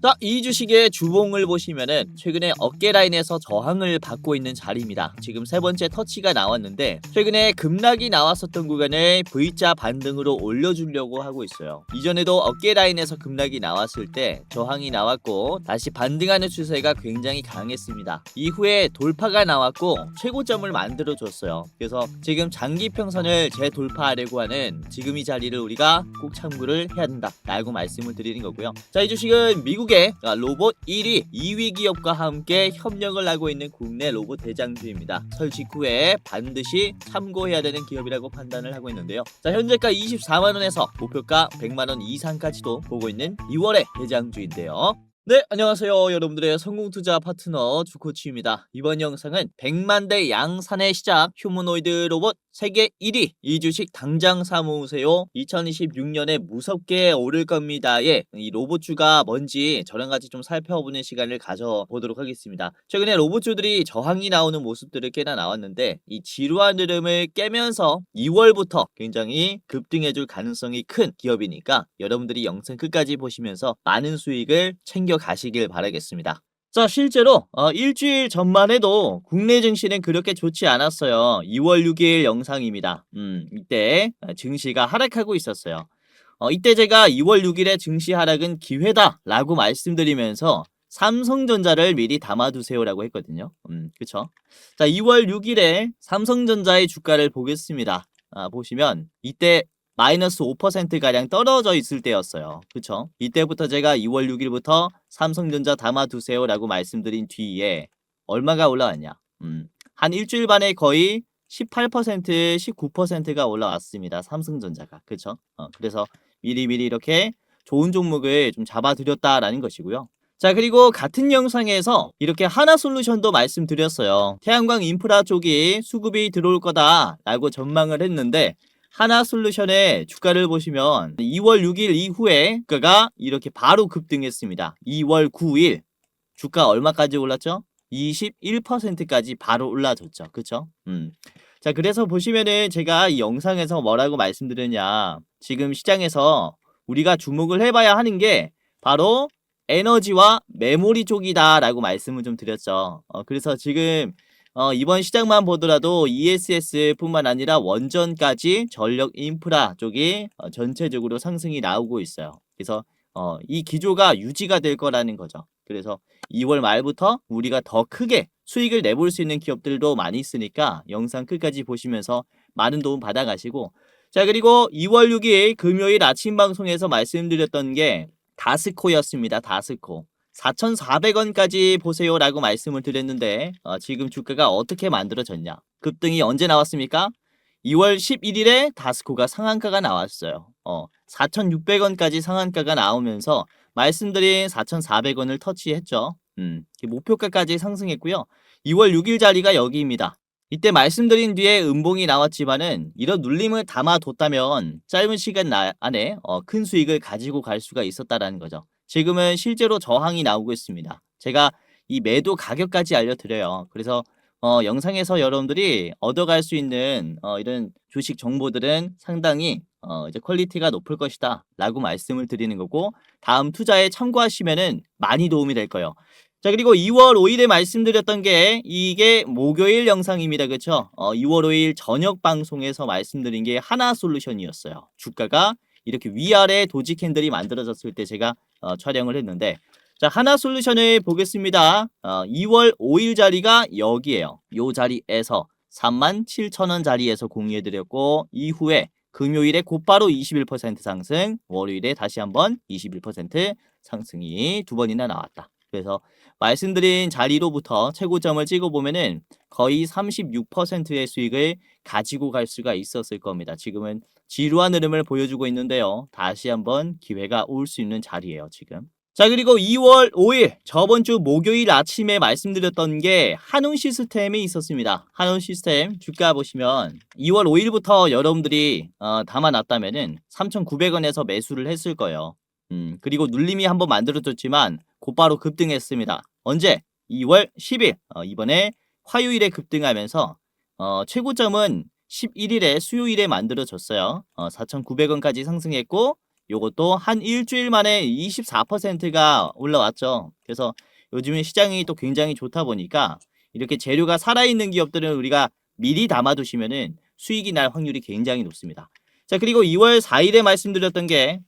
자, 이 주식의 주봉을 보시면은 최근에 어깨 라인에서 저항을 받고 있는 자리입니다. 지금 세 번째 터치가 나왔는데 최근에 급락이 나왔었던 구간을 V자 반등으로 올려주려고 하고 있어요. 이전에도 어깨 라인에서 급락이 나왔을 때 저항이 나왔고 다시 반등하는 추세가 굉장히 강했습니다. 이후에 돌파가 나왔고 최고점을 만들어줬어요. 그래서 지금 장기평선을 재돌파하려고 하는 지금 이 자리를 우리가 꼭 참고를 해야 된다 라고 말씀을 드리는 거고요. 자, 이 주식은 미국의 로봇 1위, 2위 기업과 함께 협력을 하고 있는 국내 로봇 대장주입니다. 설 직후에 반드시 참고해야 되는 기업이라고 판단을 하고 있는데요. 자, 현재가 24만원에서 목표가 100만원 이상까지도 보고 있는 2월의 대장주인데요. 네, 안녕하세요. 여러분들의 성공투자 파트너 주코치입니다. 이번 영상은 100만대 양산의 시작 휴머노이드 로봇 세계 1위 이 주식 당장 사모으세요. 2026년에 무섭게 오를 겁니다의 이 로봇주가 뭔지 저랑 같이 좀 살펴보는 시간을 가져보도록 하겠습니다. 최근에 로봇주들이 저항이 나오는 모습들을 꽤나 나왔는데 이 지루한 흐름을 깨면서 2월부터 굉장히 급등해줄 가능성이 큰 기업이니까 여러분들이 영상 끝까지 보시면서 많은 수익을 챙겨 가시길 바라겠습니다. 자, 실제로 일주일 전만 해도 국내 증시는 그렇게 좋지 않았어요. 2월 6일 영상입니다. 이때 증시가 하락하고 있었어요. 이때 제가 2월 6일에 증시 하락은 기회다 라고 말씀드리면서 삼성전자를 미리 담아두세요라고 했거든요. 그쵸? 자, 2월 6일에 삼성전자의 주가를 보겠습니다. 보시면 이때 마이너스 5%가량 떨어져 있을 때였어요. 그쵸? 이때부터 제가 2월 6일부터 삼성전자 담아두세요 라고 말씀드린 뒤에 얼마가 올라왔냐? 한 일주일 만에 거의 18%, 19%가 올라왔습니다. 삼성전자가. 그쵸? 그래서 미리미리 이렇게 좋은 종목을 좀 잡아드렸다라는 것이고요. 자, 그리고 같은 영상에서 이렇게 하나솔루션도 말씀드렸어요. 태양광 인프라 쪽이 수급이 들어올 거다 라고 전망을 했는데 하나솔루션의 주가를 보시면 2월 6일 이후에 주가가 이렇게 바로 급등했습니다. 2월 9일 주가 얼마까지 올랐죠? 21%까지 바로 올라졌죠. 그쵸? 자, 그래서 보시면은 제가 이 영상에서 뭐라고 말씀드렸냐, 지금 시장에서 우리가 주목을 해봐야 하는 게 바로 에너지와 메모리 쪽이다 라고 말씀을 좀 드렸죠. 그래서 지금 이번 시장만 보더라도 ESS 뿐만 아니라 원전까지 전력 인프라 쪽이 전체적으로 상승이 나오고 있어요. 그래서 이 기조가 유지가 될 거라는 거죠. 그래서 2월 말부터 우리가 더 크게 수익을 내볼 수 있는 기업들도 많이 있으니까 영상 끝까지 보시면서 많은 도움 받아가시고, 자, 그리고 2월 6일 금요일 아침 방송에서 말씀드렸던 게 다스코였습니다. 다스코. 4,400원까지 보세요 라고 말씀을 드렸는데 지금 주가가 어떻게 만들어졌냐, 급등이 언제 나왔습니까? 2월 11일에 다스코가 상한가가 나왔어요. 4,600원까지 상한가가 나오면서 말씀드린 4,400원을 터치했죠. 목표가까지 상승했고요. 2월 6일 자리가 여기입니다. 이때 말씀드린 뒤에 음봉이 나왔지만은 이런 눌림을 담아뒀다면 짧은 시간 안에 큰 수익을 가지고 갈 수가 있었다라는 거죠. 지금은 실제로 저항이 나오고 있습니다. 제가 이 매도 가격까지 알려드려요. 그래서 영상에서 여러분들이 얻어갈 수 있는 이런 주식 정보들은 상당히 이제 퀄리티가 높을 것이다 라고 말씀을 드리는 거고, 다음 투자에 참고하시면은 많이 도움이 될 거예요. 자, 그리고 2월 5일에 말씀드렸던 게 이게 목요일 영상입니다. 그쵸? 2월 5일 저녁 방송에서 말씀드린 게 하나솔루션이었어요. 주가가 이렇게 위아래 도지 캔들이 만들어졌을 때 제가 촬영을 했는데, 자, 하나솔루션을 보겠습니다. 2월 5일 자리가 여기에요. 요 자리에서 37,000원 자리에서 공유해드렸고, 이후에 금요일에 곧바로 21% 상승, 월요일에 다시 한번 21% 상승이 두 번이나 나왔다. 그래서 말씀드린 자리로부터 최고점을 찍어보면은 거의 36%의 수익을 가지고 갈 수가 있었을 겁니다. 지금은 지루한 흐름을 보여주고 있는데요. 다시 한번 기회가 올 수 있는 자리예요, 지금. 자, 그리고 2월 5일 저번 주 목요일 아침에 말씀드렸던 게 한운 시스템이 있었습니다. 한운 시스템 주가 보시면 2월 5일부터 여러분들이 담아놨다면은 3,900원에서 매수를 했을 거예요. 그리고 눌림이 한번 만들어졌지만 곧바로 급등했습니다. 언제? 2월 10일 이번에 화요일에 급등하면서 최고점은 11일에 수요일에 만들어졌어요. 4,900원까지 상승했고 요것도 한 일주일 만에 24%가 올라왔죠. 그래서 요즘에 시장이 또 굉장히 좋다 보니까 이렇게 재료가 살아있는 기업들은 우리가 미리 담아두시면은 수익이 날 확률이 굉장히 높습니다. 자, 그리고 2월 4일에 말씀드렸던 게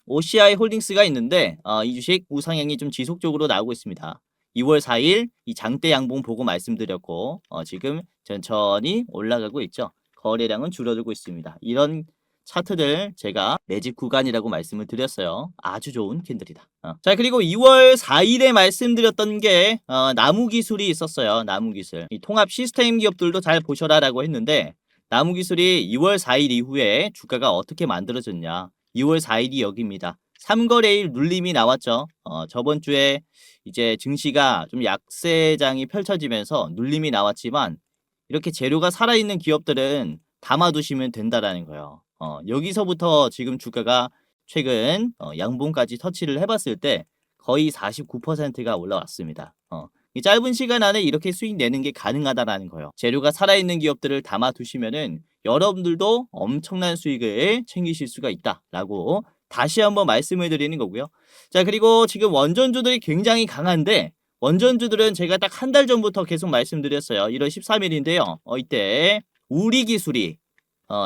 OCI 홀딩스가 있는데 이 주식 우상향이 좀 지속적으로 나오고 있습니다. 2월 4일 이 장대 양봉 보고 말씀드렸고 지금 천천히 올라가고 있죠. 거래량은 줄어들고 있습니다. 이런 차트들 제가 매집 구간이라고 말씀을 드렸어요. 아주 좋은 캔들이다. 자, 그리고 2월 4일에 말씀드렸던 게 나무기술이 있었어요. 나무기술. 이 통합 시스템 기업들도 잘 보셔라라고 했는데 나무기술이 2월 4일 이후에 주가가 어떻게 만들어졌냐. 2월 4일이 여기입니다. 3거래일 눌림이 나왔죠. 저번 주에 이제 증시가 좀 약세장이 펼쳐지면서 눌림이 나왔지만 이렇게 재료가 살아있는 기업들은 담아두시면 된다라는 거예요. 여기서부터 지금 주가가 최근 양봉까지 터치를 해봤을 때 거의 49%가 올라왔습니다. 이 짧은 시간 안에 이렇게 수익 내는 게 가능하다라는 거예요. 재료가 살아있는 기업들을 담아두시면은 여러분들도 엄청난 수익을 챙기실 수가 있다라고 다시 한번 말씀을 드리는 거고요. 자, 그리고 지금 원전주들이 굉장히 강한데 원전주들은 제가 딱 한 달 전부터 계속 말씀드렸어요. 1월 13일인데요. 이때 우리기술이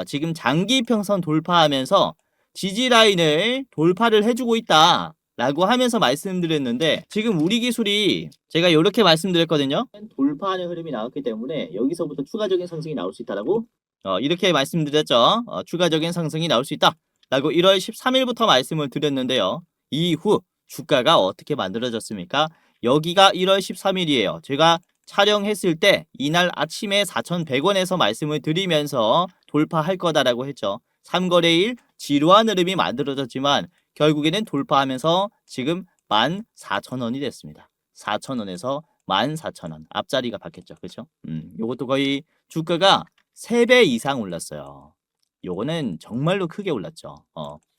지금 장기평선 돌파하면서 지지라인을 돌파를 해주고 있다 라고 하면서 말씀드렸는데 지금 우리기술이 제가 이렇게 말씀드렸거든요. 돌파하는 흐름이 나왔기 때문에 여기서부터 추가적인 상승이 나올 수 있다라고 이렇게 말씀드렸죠. 추가적인 상승이 나올 수 있다 라고 1월 13일부터 말씀을 드렸는데요. 이후 주가가 어떻게 만들어졌습니까? 여기가 1월 13일이에요. 제가 촬영했을 때 이날 아침에 4,100원에서 말씀을 드리면서 돌파할 거다라고 했죠. 3거래일 지루한 흐름이 만들어졌지만 결국에는 돌파하면서 지금 14,000원이 됐습니다. 4,000원에서 14,000원. 앞자리가 바뀌었죠. 그렇죠? 요것도 거의 주가가 3배 이상 올랐어요. 요거는 정말로 크게 올랐죠.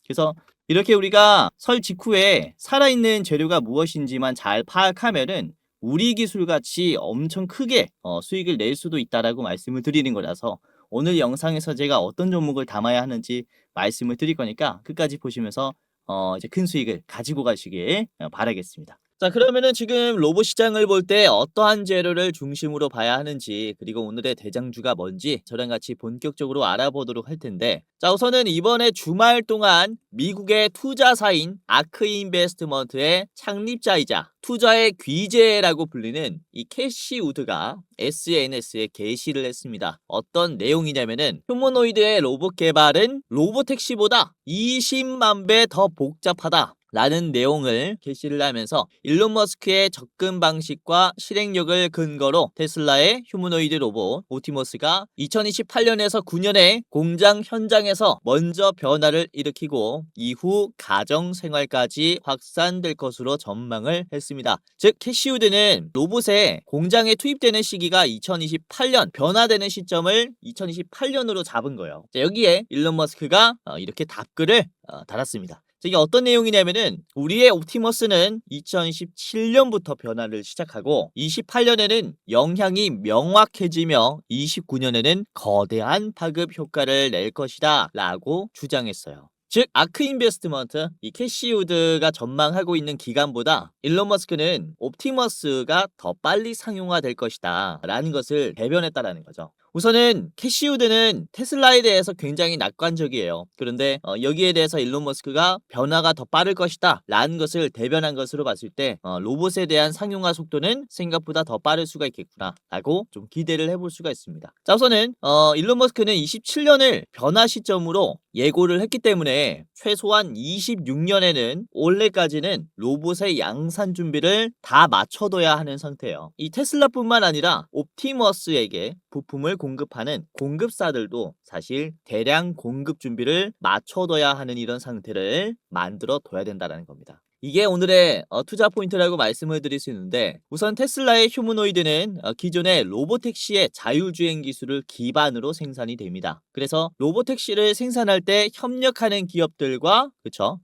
그래서 이렇게 우리가 설 직후에 살아있는 재료가 무엇인지만 잘 파악하면은 우리 기술같이 엄청 크게 수익을 낼 수도 있다라고 말씀을 드리는 거라서 오늘 영상에서 제가 어떤 종목을 담아야 하는지 말씀을 드릴 거니까 끝까지 보시면서 이제 큰 수익을 가지고 가시길 바라겠습니다. 자, 그러면은 지금 로봇 시장을 볼 때 어떠한 재료를 중심으로 봐야 하는지 그리고 오늘의 대장주가 뭔지 저랑 같이 본격적으로 알아보도록 할 텐데 자, 우선은 이번에 주말 동안 미국의 투자사인 아크인베스트먼트의 창립자이자 투자의 귀재라고 불리는 이 캐시 우드가 SNS에 게시를 했습니다. 어떤 내용이냐면은 휴머노이드의 로봇 개발은 로보택시보다 20만 배 더 복잡하다. 라는 내용을 게시를 하면서 일론 머스크의 접근 방식과 실행력을 근거로 테슬라의 휴머노이드 로봇 옵티머스가 2028년에서 9년에 공장 현장에서 먼저 변화를 일으키고 이후 가정 생활까지 확산될 것으로 전망을 했습니다. 즉 캐시우드는 로봇의 공장에 투입되는 시기가 2028년 변화되는 시점을 2028년으로 잡은 거예요. 자, 여기에 일론 머스크가 이렇게 답글을 달았습니다. 이게 어떤 내용이냐면은 우리의 옵티머스는 2017년부터 변화를 시작하고 28년에는 영향이 명확해지며 29년에는 거대한 파급 효과를 낼 것이다 라고 주장했어요. 즉 아크인베스트먼트 이 캐시우드가 전망하고 있는 기간보다 일론 머스크는 옵티머스가 더 빨리 상용화될 것이다 라는 것을 대변했다라는 거죠. 우선은 캐시우드는 테슬라에 대해서 굉장히 낙관적이에요. 그런데 여기에 대해서 일론 머스크가 변화가 더 빠를 것이다 라는 것을 대변한 것으로 봤을 때 로봇에 대한 상용화 속도는 생각보다 더 빠를 수가 있겠구나 라고 좀 기대를 해볼 수가 있습니다. 자, 우선은 일론 머스크는 27년을 변화 시점으로 예고를 했기 때문에 최소한 26년에는 올해까지는 로봇의 양산 준비를 다 맞춰둬야 하는 상태예요. 이 테슬라뿐만 아니라 옵티머스에게 부품을 공급하는 공급사들도 사실 대량 공급 준비를 맞춰둬야 하는 이런 상태를 만들어 둬야 된다는 겁니다. 이게 오늘의 투자 포인트라고 말씀을 드릴 수 있는데, 우선 테슬라의 휴머노이드는 기존의 로보택시의 자율주행 기술을 기반으로 생산이 됩니다. 그래서 로보택시를 생산할 때 협력하는 기업들과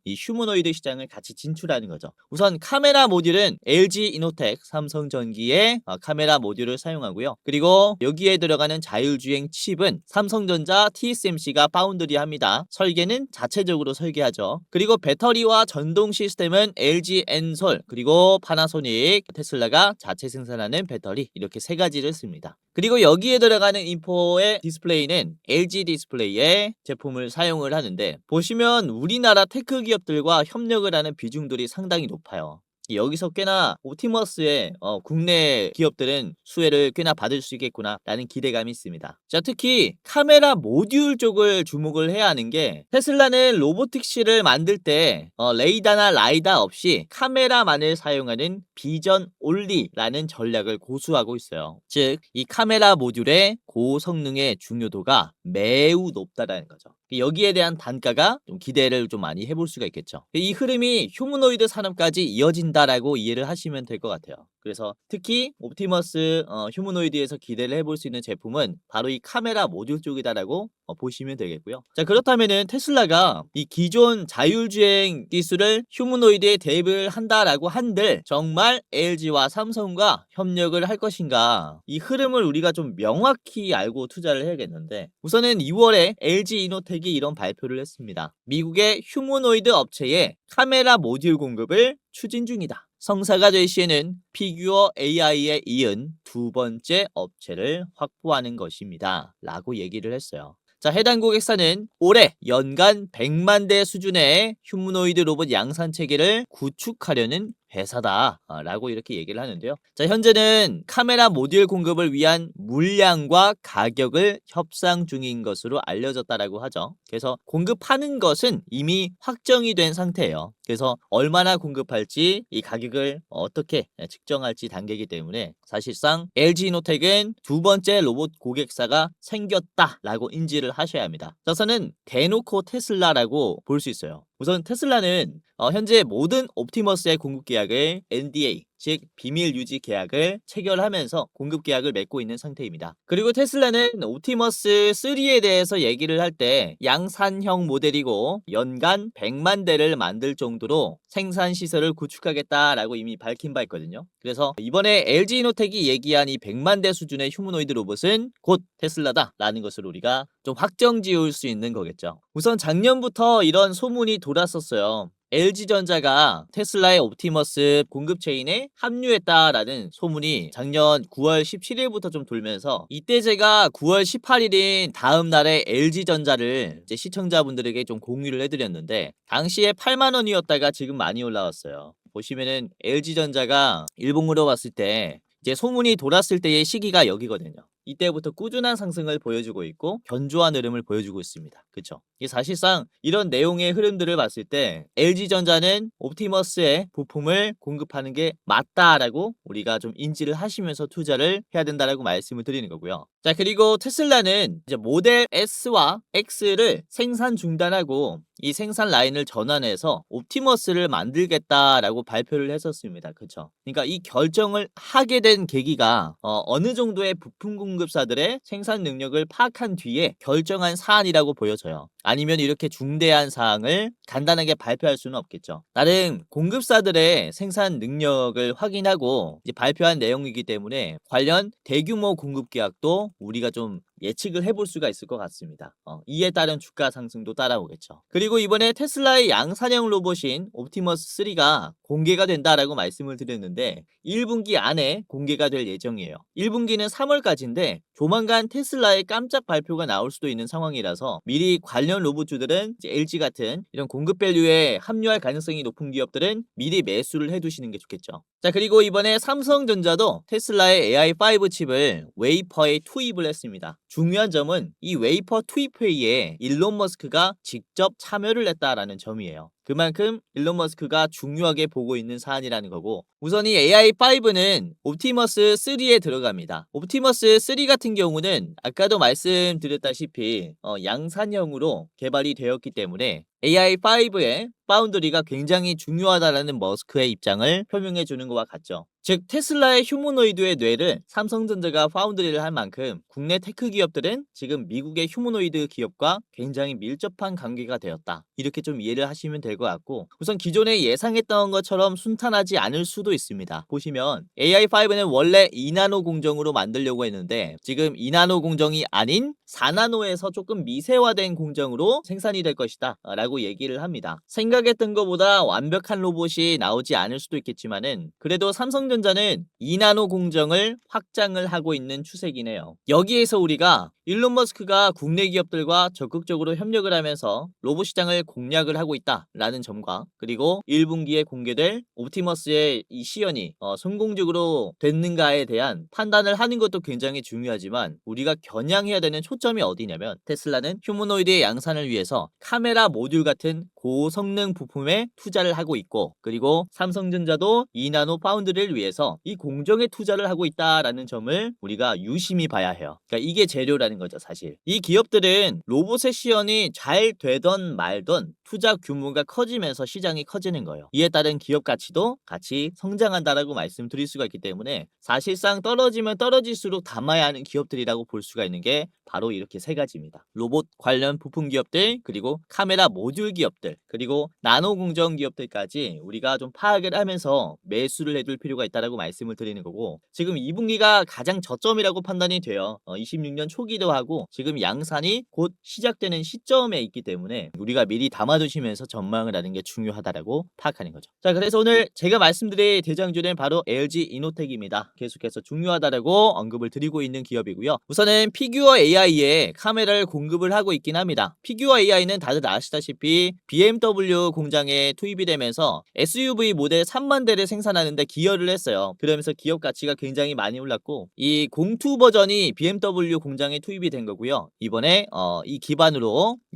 이 휴머노이드 시장을 같이 진출하는 거죠. 우선 카메라 모듈은 LG 이노텍, 삼성전기의 카메라 모듈을 사용하고요. 그리고 여기에 들어가는 자율주행 칩은 삼성전자, TSMC가 파운드리합니다. 설계는 자체적으로 설계하죠. 그리고 배터리와 전동 시스템은 LG 엔솔, 그리고 파나소닉, 테슬라가 자체 생산하는 배터리, 이렇게 세 가지를 씁니다. 그리고 여기에 들어가는 인포의 디스플레이는 LG 디스플레이의 제품을 사용을 하는데, 보시면 우리나라 테크 기업들과 협력을 하는 비중들이 상당히 높아요. 여기서 꽤나 옵티머스의 국내 기업들은 수혜를 꽤나 받을 수 있겠구나 라는 기대감이 있습니다. 자, 특히 카메라 모듈 쪽을 주목을 해야 하는 게, 테슬라는 로보틱시를 만들 때 레이더나 라이다 없이 카메라만을 사용하는 비전 올리라는 전략을 고수하고 있어요. 즉, 이 카메라 모듈의 고성능의 중요도가 매우 높다라는 거죠. 여기에 대한 단가가 좀 기대를 좀 많이 해볼 수가 있겠죠. 이 흐름이 휴머노이드 산업까지 이어진다라고 이해를 하시면 될 것 같아요. 그래서 특히 옵티머스 휴머노이드에서 기대를 해볼 수 있는 제품은 바로 이 카메라 모듈 쪽이다라고 보시면 되겠고요. 자, 그렇다면은 테슬라가 이 기존 자율주행 기술을 휴머노이드에 대입을 한다라고 한들 정말 LG와 삼성과 협력을 할 것인가? 이 흐름을 우리가 좀 명확히 알고 투자를 해야겠는데, 우선은 2월에 LG 이노텍이 이런 발표를 했습니다. 미국의 휴머노이드 업체에 카메라 모듈 공급을 추진 중이다. 성사가 될 시에는 피규어 AI에 이은 두 번째 업체를 확보하는 것입니다 라고 얘기를 했어요. 자, 해당 고객사는 올해 연간 100만 대 수준의 휴머노이드 로봇 양산 체계를 구축하려는 회사다 라고 이렇게 얘기를 하는데요. 자, 현재는 카메라 모듈 공급을 위한 물량과 가격을 협상 중인 것으로 알려졌다라고 하죠. 그래서 공급하는 것은 이미 확정이 된 상태예요. 그래서 얼마나 공급할지, 이 가격을 어떻게 측정할지 단계이기 때문에 사실상 LG이노텍은 두 번째 로봇 고객사가 생겼다라고 인지를 하셔야 합니다. 저서는 대놓고 테슬라라고 볼 수 있어요. 우선 테슬라는 현재 모든 옵티머스의 공급 계약을 NDA, 즉 비밀 유지 계약을 체결하면서 공급 계약을 맺고 있는 상태입니다. 그리고 테슬라는 옵티머스 3에 대해서 얘기를 할 때 양산형 모델이고 연간 100만 대를 만들 정도로 생산 시설을 구축하겠다라고 이미 밝힌 바 있거든요. 그래서 이번에 LG이노텍이 얘기한 이 100만 대 수준의 휴머노이드 로봇은 곧 테슬라다라는 것을 우리가 좀 확정 지을 수 있는 거겠죠. 우선 작년부터 이런 소문이 돌았었어요. LG전자가 테슬라의 옵티머스 공급 체인에 합류했다라는 소문이 작년 9월 17일부터 좀 돌면서, 이때 제가 9월 18일인 다음 날에 LG전자를 이제 시청자분들에게 좀 공유를 해드렸는데, 당시에 8만 원이었다가 지금 많이 올라왔어요. 보시면은 LG전자가 일봉으로 봤을 때 이제 소문이 돌았을 때의 시기가 여기거든요. 이때부터 꾸준한 상승을 보여주고 있고 견조한 흐름을 보여주고 있습니다. 그쵸? 이게 사실상 이런 내용의 흐름들을 봤을 때 LG전자는 옵티머스의 부품을 공급하는 게 맞다라고 우리가 좀 인지를 하시면서 투자를 해야 된다라고 말씀을 드리는 거고요. 자, 그리고 테슬라는 이제 모델 S와 X를 생산 중단하고 이 생산 라인을 전환해서 옵티머스를 만들겠다라고 발표를 했었습니다. 그쵸? 그러니까 이 결정을 하게 된 계기가 어느 정도의 부품 공급사들의 생산 능력을 파악한 뒤에 결정한 사안이라고 보여져요. 아니면 이렇게 중대한 사항을 간단하게 발표할 수는 없겠죠. 다른 공급사들의 생산 능력을 확인하고 이제 발표한 내용이기 때문에 관련 대규모 공급 계약도 우리가 좀 예측을 해볼 수가 있을 것 같습니다. 이에 따른 주가 상승도 따라오겠죠. 그리고 이번에 테슬라의 양산형 로봇인 옵티머스 3가 공개가 된다라고 말씀을 드렸는데 1분기 안에 공개가 될 예정이에요. 1분기는 3월까지인데 조만간 테슬라의 깜짝 발표가 나올 수도 있는 상황이라서 미리 관련 로봇주들은 LG 같은 이런 공급 밸류에 합류할 가능성이 높은 기업들은 미리 매수를 해두시는 게 좋겠죠. 자, 그리고 이번에 삼성전자도 테슬라의 AI5 칩을 웨이퍼에 투입을 했습니다. 중요한 점은 이 웨이퍼 투입 회의에 일론 머스크가 직접 참여를 했다라는 점이에요. 그만큼 일론 머스크가 중요하게 보고 있는 사안이라는 거고, 우선 이 AI5는 옵티머스 3에 들어갑니다. 옵티머스 3 같은 경우는 아까도 말씀드렸다시피 양산형으로 개발이 되었기 때문에 AI5의 파운드리가 굉장히 중요하다라는 머스크의 입장을 표명해 주는 것과 같죠. 즉 테슬라의 휴머노이드의 뇌를 삼성전자가 파운드리를 할 만큼 국내 테크 기업들은 지금 미국의 휴머노이드 기업과 굉장히 밀접한 관계가 되었다. 이렇게 좀 이해를 하시면 될 것 같고, 우선 기존에 예상했던 것처럼 순탄하지 않을 수도 있습니다. 보시면 AI5는 원래 2나노 공정으로 만들려고 했는데 지금 2나노 공정이 아닌 4나노에서 조금 미세화된 공정으로 생산이 될 것이다 라고 얘기를 합니다. 생각했던 것보다 완벽한 로봇이 나오지 않을 수도 있겠지만은 그래도 삼성전자는 2나노 공정을 확장을 하고 있는 추세긴 해요. 여기에서 우리가 일론 머스크가 국내 기업들과 적극적으로 협력을 하면서 로봇 시장을 공략을 하고 있다라는 점과, 그리고 1분기에 공개될 옵티머스의 이 시연이 성공적으로 됐는가에 대한 판단을 하는 것도 굉장히 중요하지만, 우리가 겨냥해야 되는 초점이 어디냐면 테슬라는 휴머노이드의 양산을 위해서 카메라 모듈 같은 고성능 부품에 투자를 하고 있고, 그리고 삼성전자도 2나노 파운드를 위해서 이 공정에 투자를 하고 있다라는 점을 우리가 유심히 봐야 해요. 그러니까 이게 재료라는 거죠, 사실. 이 기업들은 로봇의 시연이 잘 되던 말던 투자 규모가 커지면서 시장이 커지는 거예요. 이에 따른 기업 가치도 같이 성장한다라고 말씀드릴 수가 있기 때문에 사실상 떨어지면 떨어질수록 담아야 하는 기업들이라고 볼 수가 있는 게 바로 이렇게 세 가지입니다. 로봇 관련 부품 기업들, 그리고 카메라 모듈 기업들, 그리고 나노 공정 기업들까지 우리가 좀 파악을 하면서 매수를 해둘 필요가 있다라고 말씀을 드리는 거고, 지금 2분기가 가장 저점이라고 판단이 돼요. 26년 초기도 하고 지금 양산이 곧 시작되는 시점에 있기 때문에 우리가 미리 담아두시면서 전망을 하는 게 중요하다라고 파악하는 거죠. 자, 그래서 오늘 제가 말씀드릴 대장주는 바로 LG 이노텍입니다. 계속해서 중요하다라고 언급을 드리고 있는 기업이고요. 우선은 피규어 AI에 카메라를 공급을 하고 있긴 합니다. 피규어 AI는 다들 아시다시피 BMW 공장에 투입이 되면서 SUV 모델 3만 대를 생산하는데 기여를 했어요. 그러면서 기업 가치가 굉장히 많이 올랐고, 이 공투 버전이 BMW 공장에 투입이 된 거고요. 이번에 이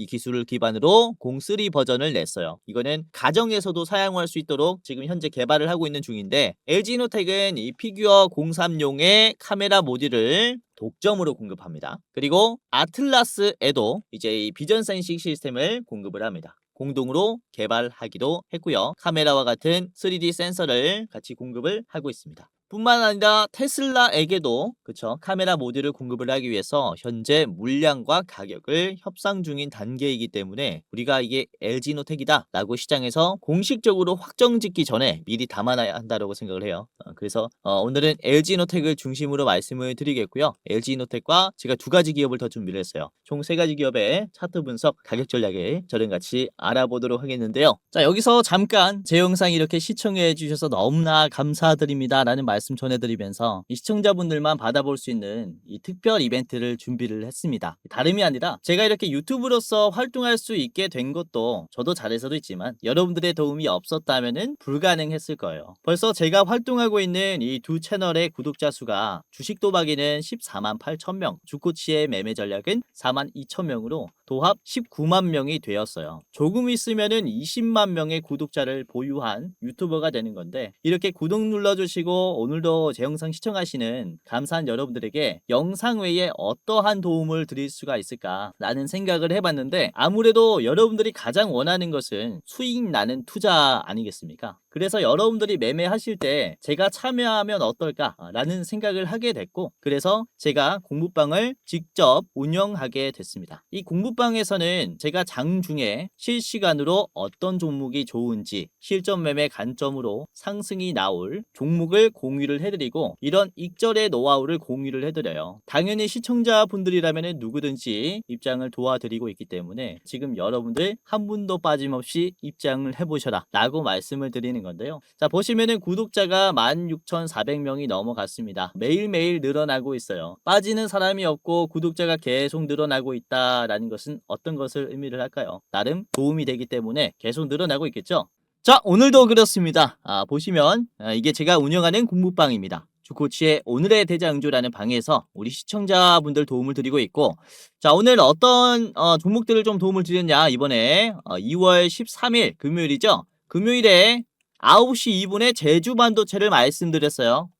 기술을 기반으로 03 버전을 냈어요. 이거는 가정에서도 사용할 수 있도록 지금 현재 개발을 하고 있는 중인데, LG이노텍은 이 피규어 03용의 카메라 모듈을 독점으로 공급합니다. 그리고 아틀라스에도 이제 이 비전 센싱 시스템을 공급을 합니다. 공동으로 개발하기도 했고요. 카메라와 같은 3D 센서를 같이 공급을 하고 있습니다. 뿐만 아니라 테슬라에게도 카메라 모듈을 공급을 하기 위해서 현재 물량과 가격을 협상 중인 단계이기 때문에 우리가 이게 LG노텍이다 라고 시장에서 공식적으로 확정짓기 전에 미리 담아놔야 한다고 생각을 해요. 그래서 오늘은 LG노텍을 중심으로 말씀을 드리겠고요. LG노텍과 제가 두 가지 기업을 더 준비를 했어요. 총 세 가지 기업의 차트 분석, 가격 전략을 저랑 같이 알아보도록 하겠는데요. 자, 여기서 잠깐 제 영상 이렇게 시청해 주셔서 너무나 감사드립니다 라는 말씀 전해드리면서 이 시청자분들만 받아볼 수 있는 이 특별 이벤트를 준비를 했습니다. 다름이 아니라 제가 이렇게 유튜브로서 활동할 수 있게 된 것도 저도 잘해서도 있지만 여러분들의 도움이 없었다면 불가능했을 거예요. 벌써 제가 활동하고 있는 이 두 채널의 구독자 수가 주식 도박에는 14만 8천 명, 주코치의 매매 전략은 4만 2천 명으로 도합 19만 명이 되었어요. 조금 있으면은 20만 명의 구독자를 보유한 유튜버가 되는 건데, 이렇게 구독 눌러주시고 오늘도 제 영상 시청하시는 감사한 여러분들에게 영상 외에 어떠한 도움을 드릴 수가 있을까라는 생각을 해봤는데, 아무래도 여러분들이 가장 원하는 것은 수익 나는 투자 아니겠습니까? 그래서 여러분들이 매매하실 때 제가 참여하면 어떨까라는 생각을 하게 됐고, 그래서 제가 공부방을 직접 운영하게 됐습니다. 이 공부방에서는 제가 장중에 실시간으로 어떤 종목이 좋은지 실전 매매 관점으로 상승이 나올 종목을 공유를 해드리고, 이런 익절의 노하우를 공유를 해드려요. 당연히 시청자분들이라면 누구든지 입장을 도와드리고 있기 때문에 지금 여러분들 한 분도 빠짐없이 입장을 해보셔라 라고 말씀을 드리는 건데요. 자, 보시면은 구독자가 16,400명이 넘어갔습니다. 매일매일 늘어나고 있어요. 빠지는 사람이 없고 구독자가 계속 늘어나고 있다라는 것은 어떤 것을 의미를 할까요? 나름 도움이 되기 때문에 계속 늘어나고 있겠죠. 자, 오늘도 그렇습니다. 보시면 이게 제가 운영하는 공부방입니다. 주코치의 오늘의 대장주라는 방에서 우리 시청자분들 도움을 드리고 있고, 자, 오늘 어떤 종목들을 좀 도움을 드렸냐, 이번에 2월 13일 금요일이죠. 금요일에 9시 2분에 제주반도체를 말씀드렸어요.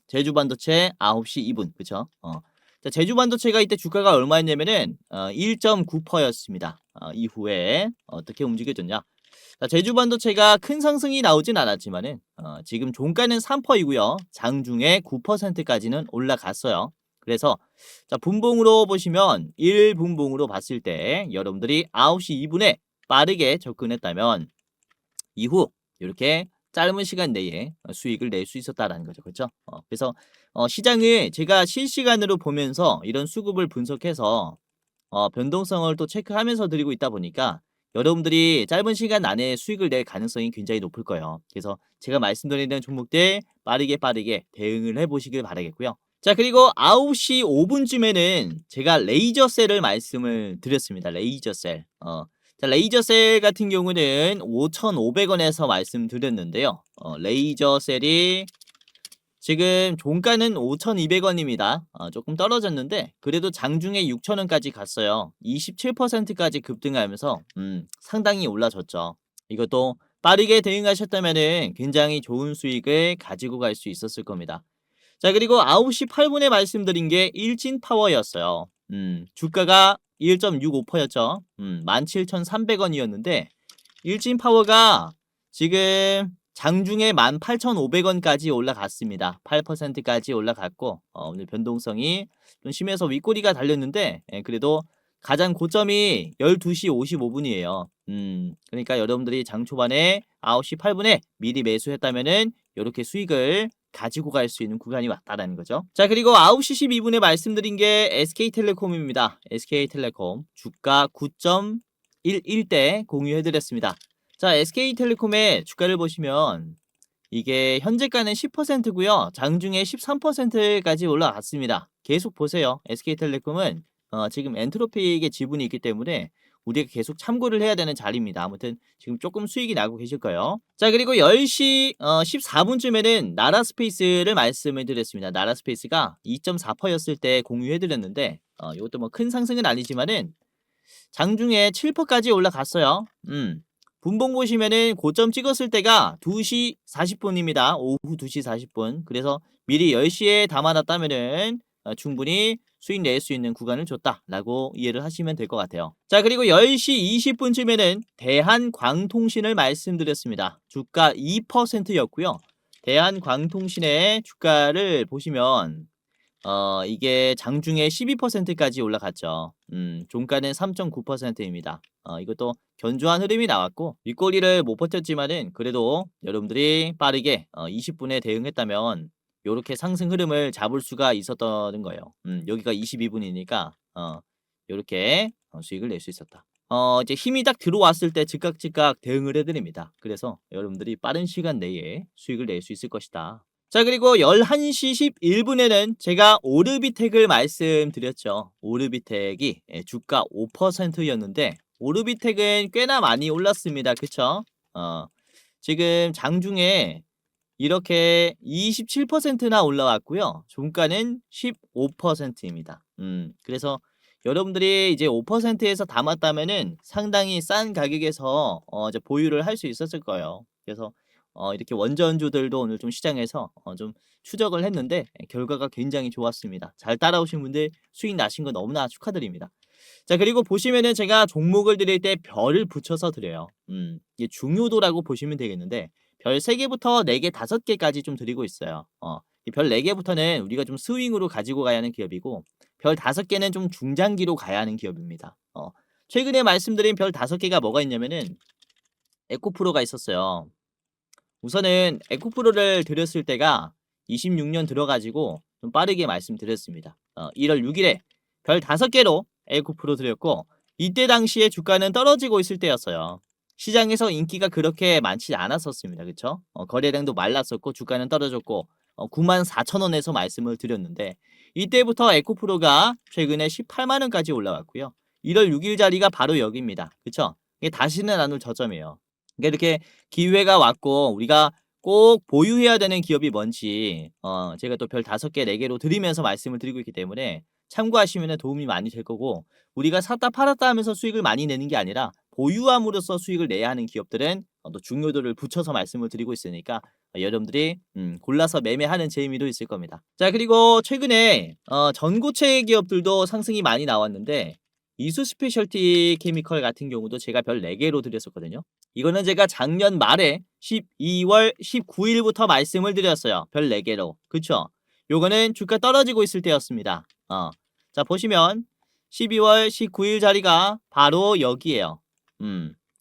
제주반도체 9시 2분, 그쵸? 자, 제주반도체가 이때 주가가 얼마였냐면은 1.9%였습니다. 이후에 어떻게 움직여졌냐? 자, 제주반도체가 큰 상승이 나오진 않았지만은 지금 종가는 3%이고요. 장중에 9%까지는 올라갔어요. 그래서 자, 분봉으로 보시면 1분봉으로 봤을 때 여러분들이 9시 2분에 빠르게 접근했다면 이후 이렇게 짧은 시간 내에 수익을 낼 수 있었다라는 거죠. 그렇죠? 그래서 시장을 제가 실시간으로 보면서 이런 수급을 분석해서 변동성을 또 체크하면서 드리고 있다 보니까 여러분들이 짧은 시간 안에 수익을 낼 가능성이 굉장히 높을 거예요. 그래서 제가 말씀드리는 종목들 빠르게 대응을 해보시길 바라겠고요. 자, 그리고 9시 5분쯤에는 제가 레이저셀을 말씀을 드렸습니다. 레이저셀. 자, 레이저셀 같은 경우는 5,500원에서 말씀드렸는데요. 레이저셀이 지금 종가는 5,200원입니다. 조금 떨어졌는데 그래도 장중에 6,000원까지 갔어요. 27%까지 급등하면서 상당히 올라졌죠. 이것도 빠르게 대응하셨다면 굉장히 좋은 수익을 가지고 갈 수 있었을 겁니다. 자, 그리고 9시 8분에 말씀드린 게 일진파워였어요. 주가가 1.65%였죠. 17,300원이었는데 일진파워가 지금 장중에 18,500원까지 올라갔습니다. 8%까지 올라갔고 오늘 변동성이 좀 심해서 윗꼬리가 달렸는데 그래도 가장 고점이 12시 55분이에요. 그러니까 여러분들이 장 초반에 9시 8분에 미리 매수했다면은 이렇게 수익을 가지고 갈 수 있는 구간이 왔다라는 거죠. 자, 그리고 9시 12분에 말씀드린 게 SK텔레콤입니다. SK텔레콤 주가 9.11대 공유해드렸습니다. 자, SK텔레콤의 주가를 보시면 이게 현재가는 10%고요. 장중에 13%까지 올라갔습니다. 계속 보세요. SK텔레콤은 지금 엔트로피의 지분이 있기 때문에 우리가 계속 참고를 해야 되는 자리입니다. 아무튼 지금 조금 수익이 나고 계실 거예요. 자, 그리고 10시 14분쯤에는 나라스페이스를 말씀을 드렸습니다. 나라스페이스가 2.4%였을 때 공유해드렸는데 이것도 뭐 큰 상승은 아니지만은 장중에 7%까지 올라갔어요. 분봉 보시면은 고점 찍었을 때가 2시 40분입니다. 오후 2시 40분. 그래서 미리 10시에 담아놨다면은 충분히 수익 낼 수 있는 구간을 줬다라고 이해를 하시면 될 것 같아요. 자, 그리고 10시 20분쯤에는 대한광통신을 말씀드렸습니다. 주가 2%였고요. 대한광통신의 주가를 보시면 이게 장중에 12%까지 올라갔죠. 종가는 3.9%입니다. 이것도 견조한 흐름이 나왔고 윗꼬리를 못 버텼지만은 그래도 여러분들이 빠르게 20분에 대응했다면 요렇게 상승 흐름을 잡을 수가 있었던 거예요. 여기가 22분이니까 요렇게 수익을 낼 수 있었다. 이제 힘이 딱 들어왔을 때 즉각 대응을 해드립니다. 그래서 여러분들이 빠른 시간 내에 수익을 낼 수 있을 것이다. 자, 그리고 11시 11분에는 제가 오르비텍을 말씀드렸죠. 오르비텍이 주가 5%였는데 오르비텍은 꽤나 많이 올랐습니다. 그쵸? 지금 장중에 이렇게 27%나 올라왔고요. 종가는 15%입니다. 그래서 여러분들이 이제 5%에서 담았다면은 상당히 싼 가격에서 이제 보유를 할 수 있었을 거예요. 그래서 이렇게 원전주들도 오늘 좀 시장에서 좀 추적을 했는데 결과가 굉장히 좋았습니다. 잘 따라오신 분들 수익 나신 거 너무나 축하드립니다. 자, 그리고 보시면은 제가 종목을 드릴 때 별을 붙여서 드려요. 이게 중요도라고 보시면 되겠는데 별 3개부터 4개, 5개까지 좀 드리고 있어요. 별 4개부터는 우리가 좀 스윙으로 가지고 가야 하는 기업이고 별 5개는 좀 중장기로 가야 하는 기업입니다. 최근에 말씀드린 별 5개가 뭐가 있냐면은 에코프로가 있었어요. 우선은 에코프로를 드렸을 때가 26년 들어가지고 좀 빠르게 말씀드렸습니다. 1월 6일에 별 5개로 에코프로 드렸고 이때 당시에 주가는 떨어지고 있을 때였어요. 시장에서 인기가 그렇게 많지 않았었습니다. 그쵸? 거래량도 말랐었고 주가는 떨어졌고 94,000원에서 말씀을 드렸는데 이때부터 에코프로가 최근에 18만원까지 올라왔고요. 1월 6일 자리가 바로 여기입니다. 그쵸? 이게 다시는 안 올 저점이에요. 그러니까 이렇게 기회가 왔고 우리가 꼭 보유해야 되는 기업이 뭔지 제가 또 별 5개, 4개로 드리면서 말씀을 드리고 있기 때문에 참고하시면 도움이 많이 될 거고 우리가 샀다 팔았다 하면서 수익을 많이 내는 게 아니라 보유함으로써 수익을 내야 하는 기업들은 또 중요도를 붙여서 말씀을 드리고 있으니까 여러분들이 골라서 매매하는 재미도 있을 겁니다. 자, 그리고 최근에 전고체 기업들도 상승이 많이 나왔는데 이수 스페셜티 케미컬 같은 경우도 제가 별 4개로 드렸었거든요. 이거는 제가 작년 말에 12월 19일부터 말씀을 드렸어요. 별 4개로. 그쵸? 요거는 주가 떨어지고 있을 때였습니다. 자, 보시면 12월 19일 자리가 바로 여기에요.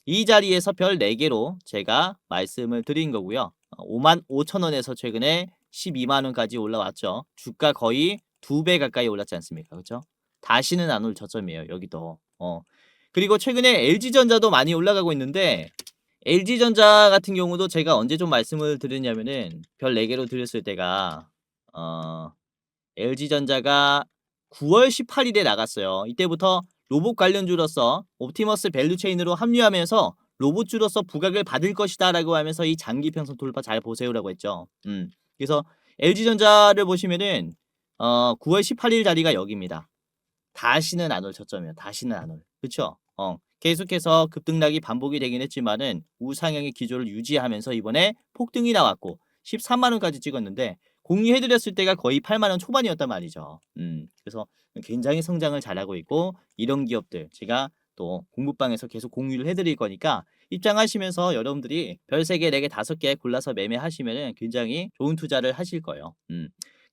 이 자리에서 별 4개로 제가 말씀을 드린 거고요. 55,000원에서 최근에 12만원까지 올라왔죠. 주가 거의 2배 가까이 올랐지 않습니까? 그렇죠? 다시는 안 올 저점이에요. 여기도. 그리고 최근에 LG전자도 많이 올라가고 있는데 LG전자 같은 경우도 제가 언제 좀 말씀을 드렸냐면은 별 4개로 드렸을 때가 LG전자가 9월 18일에 나갔어요. 이때부터 로봇 관련주로서 옵티머스 밸류체인으로 합류하면서 로봇주로서 부각을 받을 것이다 라고 하면서 이 장기평선 돌파 잘 보세요라고 했죠. 그래서 LG전자를 보시면은 9월 18일 자리가 여기입니다. 다시는 안 올 저점이에요. 다시는 안 올. 그쵸? 계속해서 급등락이 반복이 되긴 했지만은 우상향의 기조를 유지하면서 이번에 폭등이 나왔고 13만원까지 찍었는데 공유해드렸을 때가 거의 8만원 초반이었단 말이죠. 그래서 굉장히 성장을 잘하고 있고 이런 기업들 제가 또 공부방에서 계속 공유를 해드릴 거니까 입장하시면서 여러분들이 별 3개, 4개, 5개 골라서 매매하시면은 굉장히 좋은 투자를 하실 거예요.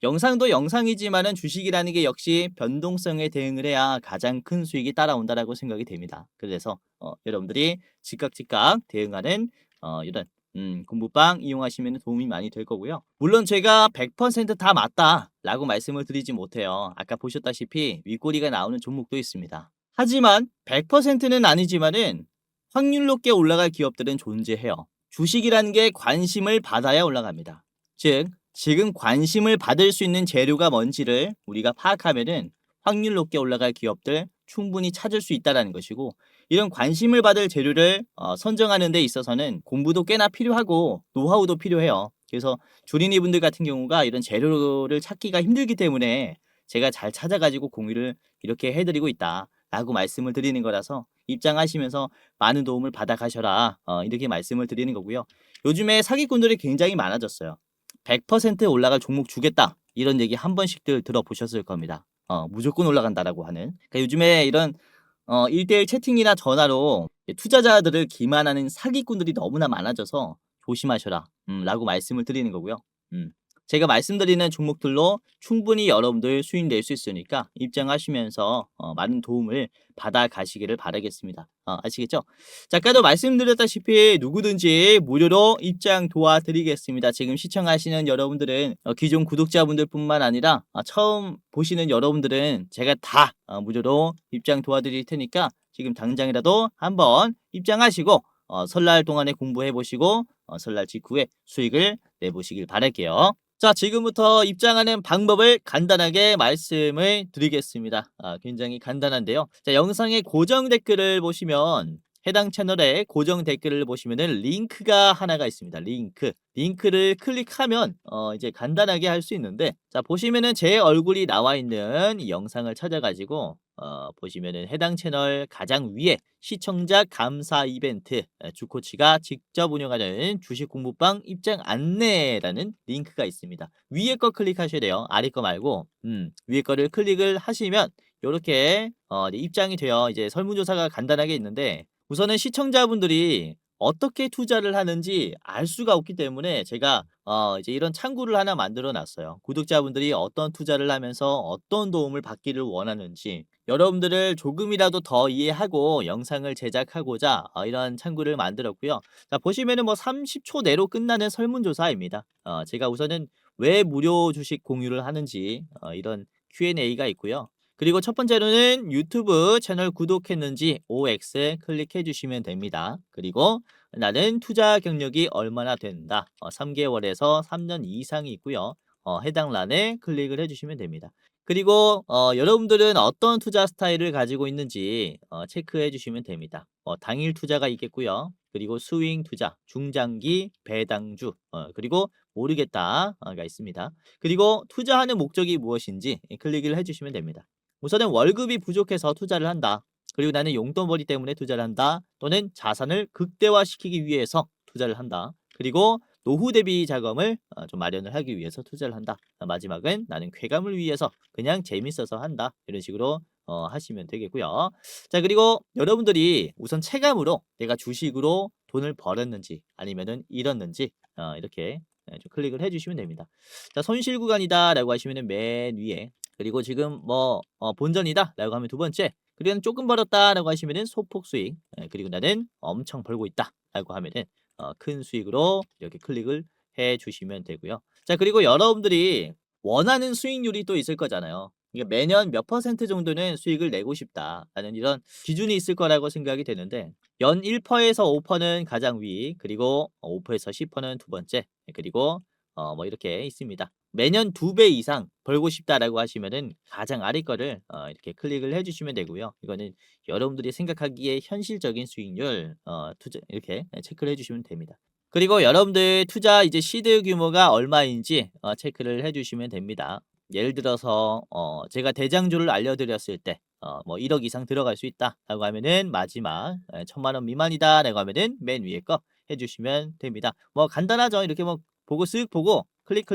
영상도 영상이지만은 주식이라는 게 역시 변동성에 대응을 해야 가장 큰 수익이 따라온다라고 생각이 됩니다. 그래서 여러분들이 즉각 대응하는 이런 공부방 이용하시면 도움이 많이 될 거고요. 물론 제가 100%다 맞다라고 말씀을 드리지 못해요. 아까 보셨다시피 윗꼬리가 나오는 종목도 있습니다. 하지만 100%는 아니지만은 확률 높게 올라갈 기업들은 존재해요. 주식이라는 게 관심을 받아야 올라갑니다. 즉 지금 관심을 받을 수 있는 재료가 뭔지를 우리가 파악하면은 확률 높게 올라갈 기업들 충분히 찾을 수 있다는 것이고 이런 관심을 받을 재료를 선정하는 데 있어서는 공부도 꽤나 필요하고 노하우도 필요해요. 그래서 주린이 분들 같은 경우가 이런 재료를 찾기가 힘들기 때문에 제가 잘 찾아가지고 공유를 이렇게 해드리고 있다 라고 말씀을 드리는 거라서 입장하시면서 많은 도움을 받아가셔라 이렇게 말씀을 드리는 거고요. 요즘에 사기꾼들이 굉장히 많아졌어요. 100% 올라갈 종목 주겠다 이런 얘기 한 번씩들 들어보셨을 겁니다. 무조건 올라간다라고 하는. 그러니까 요즘에 이런 1대1 채팅이나 전화로 투자자들을 기만하는 사기꾼들이 너무나 많아져서 조심하셔라 라고 말씀을 드리는 거고요. 제가 말씀드리는 종목들로 충분히 여러분들 수익 낼 수 있으니까 입장하시면서 많은 도움을 받아 가시기를 바라겠습니다. 아시겠죠? 자, 아까도 말씀드렸다시피 누구든지 무료로 입장 도와드리겠습니다. 지금 시청하시는 여러분들은 기존 구독자분들 뿐만 아니라 처음 보시는 여러분들은 제가 다 무료로 입장 도와드릴 테니까 지금 당장이라도 한번 입장하시고 설날 동안에 공부해 보시고 설날 직후에 수익을 내보시길 바랄게요. 자, 지금부터 입장하는 방법을 간단하게 말씀을 드리겠습니다. 굉장히 간단한데요. 자, 영상의 고정 댓글을 보시면 해당 채널에 고정 댓글을 보시면은 링크가 하나가 있습니다. 링크를 클릭하면 이제 간단하게 할 수 있는데 자, 보시면은 제 얼굴이 나와 있는 이 영상을 찾아가지고 보시면은 해당 채널 가장 위에 시청자 감사 이벤트 주코치가 직접 운영하는 주식 공부방 입장 안내라는 링크가 있습니다. 위에 거 클릭하셔야 돼요. 아래 거 말고 위에 거를 클릭을 하시면 이렇게 입장이 돼요. 이제 설문조사가 간단하게 있는데 우선은 시청자분들이 어떻게 투자를 하는지 알 수가 없기 때문에 제가 이제 이런 창구를 하나 만들어 놨어요. 구독자분들이 어떤 투자를 하면서 어떤 도움을 받기를 원하는지 여러분들을 조금이라도 더 이해하고 영상을 제작하고자 이런 창구를 만들었고요. 자, 보시면은 뭐 30초 내로 끝나는 설문조사입니다. 제가 우선은 왜 무료 주식 공유를 하는지 이런 Q&A가 있고요. 그리고 첫 번째로는 유튜브 채널 구독했는지 OX 클릭해 주시면 됩니다. 그리고 나는 투자 경력이 얼마나 된다. 3개월에서 3년 이상이 있고요. 해당 란에 클릭을 해주시면 됩니다. 그리고 여러분들은 어떤 투자 스타일을 가지고 있는지 체크해 주시면 됩니다. 당일 투자가 있겠고요. 그리고 스윙 투자, 중장기, 배당주, 그리고 모르겠다가 있습니다. 그리고 투자하는 목적이 무엇인지 클릭을 해주시면 됩니다. 우선은 월급이 부족해서 투자를 한다. 그리고 나는 용돈벌이 때문에 투자를 한다. 또는 자산을 극대화시키기 위해서 투자를 한다. 그리고 노후 대비 자금을 좀 마련을 하기 위해서 투자를 한다. 마지막은 나는 쾌감을 위해서 그냥 재밌어서 한다. 이런 식으로 하시면 되겠고요. 자, 그리고 여러분들이 우선 체감으로 내가 주식으로 돈을 벌었는지 아니면은 잃었는지 이렇게 좀 클릭을 해주시면 됩니다. 자, 손실 구간이다라고 하시면은 맨 위에, 그리고 지금 뭐 본전이다라고 하면 두 번째, 그리고 조금 벌었다라고 하시면은 소폭 수익, 그리고 나는 엄청 벌고 있다라고 하면은 큰 수익으로 이렇게 클릭을 해주시면 되고요. 자, 그리고 여러분들이 원하는 수익률이 또 있을 거잖아요. 이게 매년 몇 퍼센트 정도는 수익을 내고 싶다라는 이런 기준이 있을 거라고 생각이 되는데, 연 1%에서 5%는 가장 위, 그리고 5%에서 10%는 두 번째, 그리고 뭐 이렇게 있습니다. 매년 2배 이상 벌고 싶다라고 하시면은 가장 아래 거를 이렇게 클릭을 해주시면 되고요. 이거는 여러분들이 생각하기에 현실적인 수익률 투자 이렇게 체크를 해주시면 됩니다. 그리고 여러분들 투자 이제 시드 규모가 얼마인지 체크를 해주시면 됩니다. 예를 들어서 제가 대장주를 알려드렸을 때 뭐 1억 이상 들어갈 수 있다라고 하면은 마지막 1,000만 원 미만이다라고 하면은 맨 위에 거 해주시면 됩니다. 뭐 간단하죠. 이렇게 뭐 보고 쓱 보고 클릭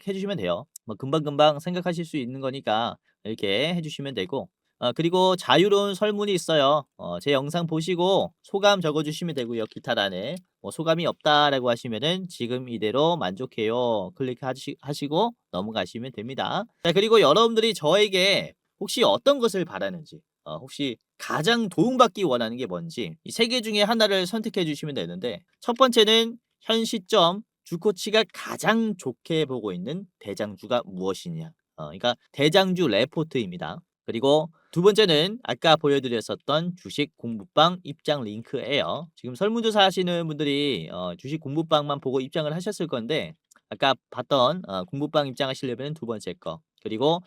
해주시면 돼요. 뭐 금방금방 생각하실 수 있는 거니까 이렇게 해주시면 되고, 그리고 자유로운 설문이 있어요. 제 영상 보시고 소감 적어주시면 되고요. 기타란에 뭐 소감이 없다라고 하시면은 지금 이대로 만족해요. 클릭하시고 넘어가시면 됩니다. 자, 그리고 여러분들이 저에게 혹시 어떤 것을 바라는지, 혹시 가장 도움받기 원하는 게 뭔지 이 세 개 중에 하나를 선택해 주시면 되는데, 첫 번째는 현 시점 주코치가 가장 좋게 보고 있는 대장주가 무엇이냐. 그러니까 대장주 레포트입니다. 그리고 두 번째는 아까 보여드렸었던 주식 공부방 입장 링크예요. 지금 설문조사 하시는 분들이 주식 공부방만 보고 입장을 하셨을 건데, 아까 봤던 공부방 입장하시려면 두 번째 거, 그리고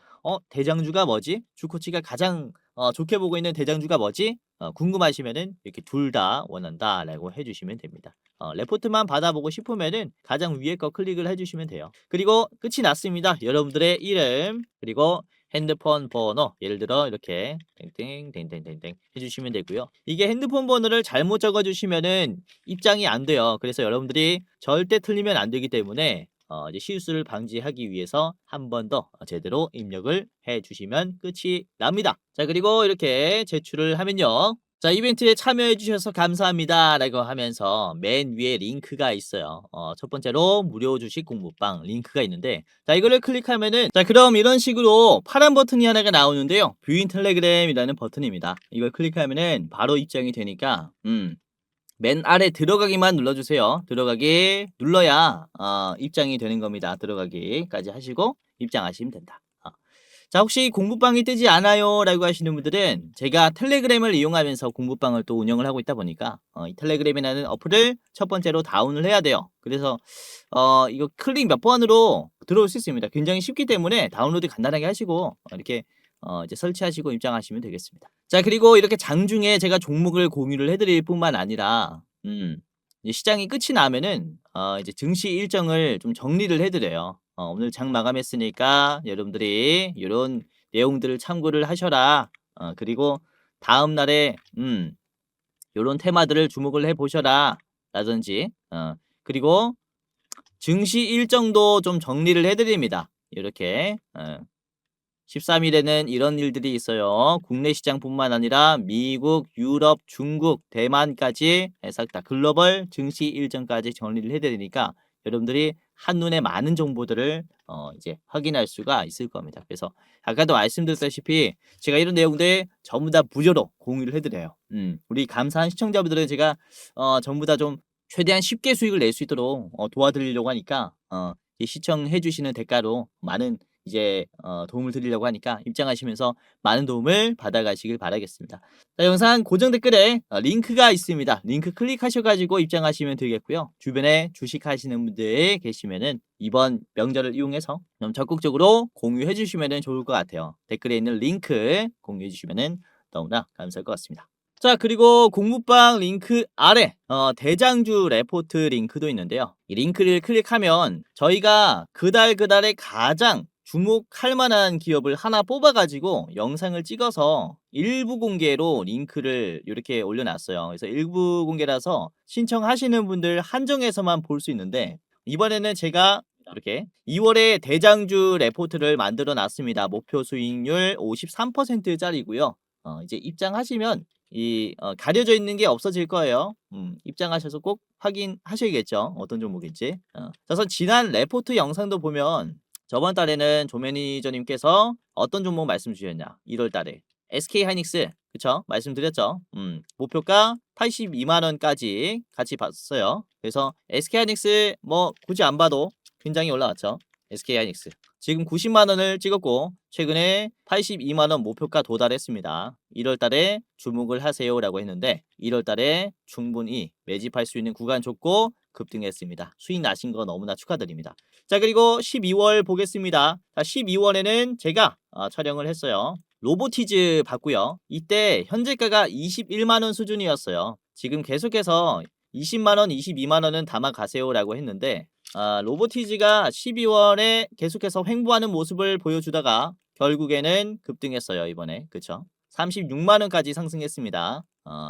대장주가 뭐지? 주코치가 가장 좋게 보고 있는 대장주가 뭐지? 궁금하시면은 이렇게 둘 다 원한다라고 해주시면 됩니다. 레포트만 받아보고 싶으면은 가장 위에 거 클릭을 해주시면 돼요. 그리고 끝이 났습니다. 여러분들의 이름, 그리고 핸드폰 번호, 예를 들어 이렇게 땡땡땡땡땡땡 해주시면 되고요. 이게 핸드폰 번호를 잘못 적어주시면은 입장이 안 돼요. 그래서 여러분들이 절대 틀리면 안 되기 때문에 이제 실수를 방지하기 위해서 한 번 더 제대로 입력을 해주시면 끝이 납니다. 자, 그리고 이렇게 제출을 하면요. 자, 이벤트에 참여해 주셔서 감사합니다 라고 하면서 맨 위에 링크가 있어요. 첫 번째로 무료 주식 공부방 링크가 있는데, 자, 이거를 클릭하면은, 자, 그럼 이런 식으로 파란 버튼이 하나가 나오는데요. 뷰인 텔레그램이라는 버튼입니다. 이걸 클릭하면은 바로 입장이 되니까 맨 아래 들어가기만 눌러주세요. 들어가기 눌러야 입장이 되는 겁니다. 들어가기까지 하시고 입장하시면 된다. 자, 혹시 공부방이 뜨지 않아요 라고 하시는 분들은 제가 텔레그램을 이용하면서 공부방을 또 운영을 하고 있다 보니까 이 텔레그램이라는 어플을 첫 번째로 다운을 해야 돼요. 그래서 이거 클릭 몇 번으로 들어올 수 있습니다. 굉장히 쉽기 때문에 다운로드 간단하게 하시고 이렇게 이제 설치하시고 입장하시면 되겠습니다. 자, 그리고 이렇게 장중에 제가 종목을 공유를 해드릴 뿐만 아니라 이제 시장이 끝이 나면은 이제 증시 일정을 좀 정리를 해드려요. 오늘 장 마감했으니까 여러분들이 이런 내용들을 참고를 하셔라. 그리고 다음 날에 요런 테마들을 주목을 해 보셔라 라든지, 그리고 증시 일정도 좀 정리를 해드립니다. 이렇게 13일에는 이런 일들이 있어요. 국내 시장뿐만 아니라 미국, 유럽, 중국, 대만까지 해서 다 글로벌 증시 일정까지 정리를 해드리니까 여러분들이 한눈에 많은 정보들을 이제 확인할 수가 있을 겁니다. 그래서 아까도 말씀드렸다시피 제가 이런 내용들 전부 다 무료로 공유를 해드려요. 우리 감사한 시청자분들은 제가 전부 다 좀 최대한 쉽게 수익을 낼 수 있도록 도와드리려고 하니까 시청해 주시는 대가로 많은 이제 도움을 드리려고 하니까 입장하시면서 많은 도움을 받아가시길 바라겠습니다. 자, 영상 고정 댓글에 링크가 있습니다. 링크 클릭하셔가지고 입장하시면 되겠고요. 주변에 주식하시는 분들 계시면은 이번 명절을 이용해서 좀 적극적으로 공유해 주시면 좋을 것 같아요. 댓글에 있는 링크 공유해 주시면 너무나 감사할 것 같습니다. 자, 그리고 공부방 링크 아래 대장주 레포트 링크도 있는데요. 이 링크를 클릭하면 저희가 그달에 가장 주목할 만한 기업을 하나 뽑아가지고 영상을 찍어서 일부 공개로 링크를 이렇게 올려놨어요. 그래서 일부 공개라서 신청하시는 분들 한정해서만 볼 수 있는데, 이번에는 제가 이렇게 2월에 대장주 레포트를 만들어 놨습니다. 목표 수익률 53%짜리고요. 이제 입장하시면 가려져 있는 게 없어질 거예요. 입장하셔서 꼭 확인하셔야겠죠. 어떤 종목인지. 자, 우선 지난 레포트 영상도 보면 저번 달에는 조 매니저님께서 어떤 종목 말씀 주셨냐? 1월 달에 SK 하이닉스 그쵸? 말씀드렸죠. 목표가 82만 원까지 같이 봤어요. 그래서 SK 하이닉스 뭐 굳이 안 봐도 굉장히 올라왔죠. SK 하이닉스 지금 90만 원을 찍었고 최근에 82만 원 목표가 도달했습니다. 1월 달에 주목을 하세요라고 했는데 1월 달에 충분히 매집할 수 있는 구간 줬고 급등했습니다. 수익 나신 거 너무나 축하드립니다. 자, 그리고 12월 보겠습니다. 자, 12월에는 제가 촬영을 했어요. 로보티즈 봤고요. 이때 현재가가 21만 원 수준이었어요. 지금 계속해서 20만 원, 22만 원은 담아 가세요라고 했는데 로보티즈가 12월에 계속해서 횡보하는 모습을 보여주다가 결국에는 급등했어요. 이번에 그쵸? 36만 원까지 상승했습니다.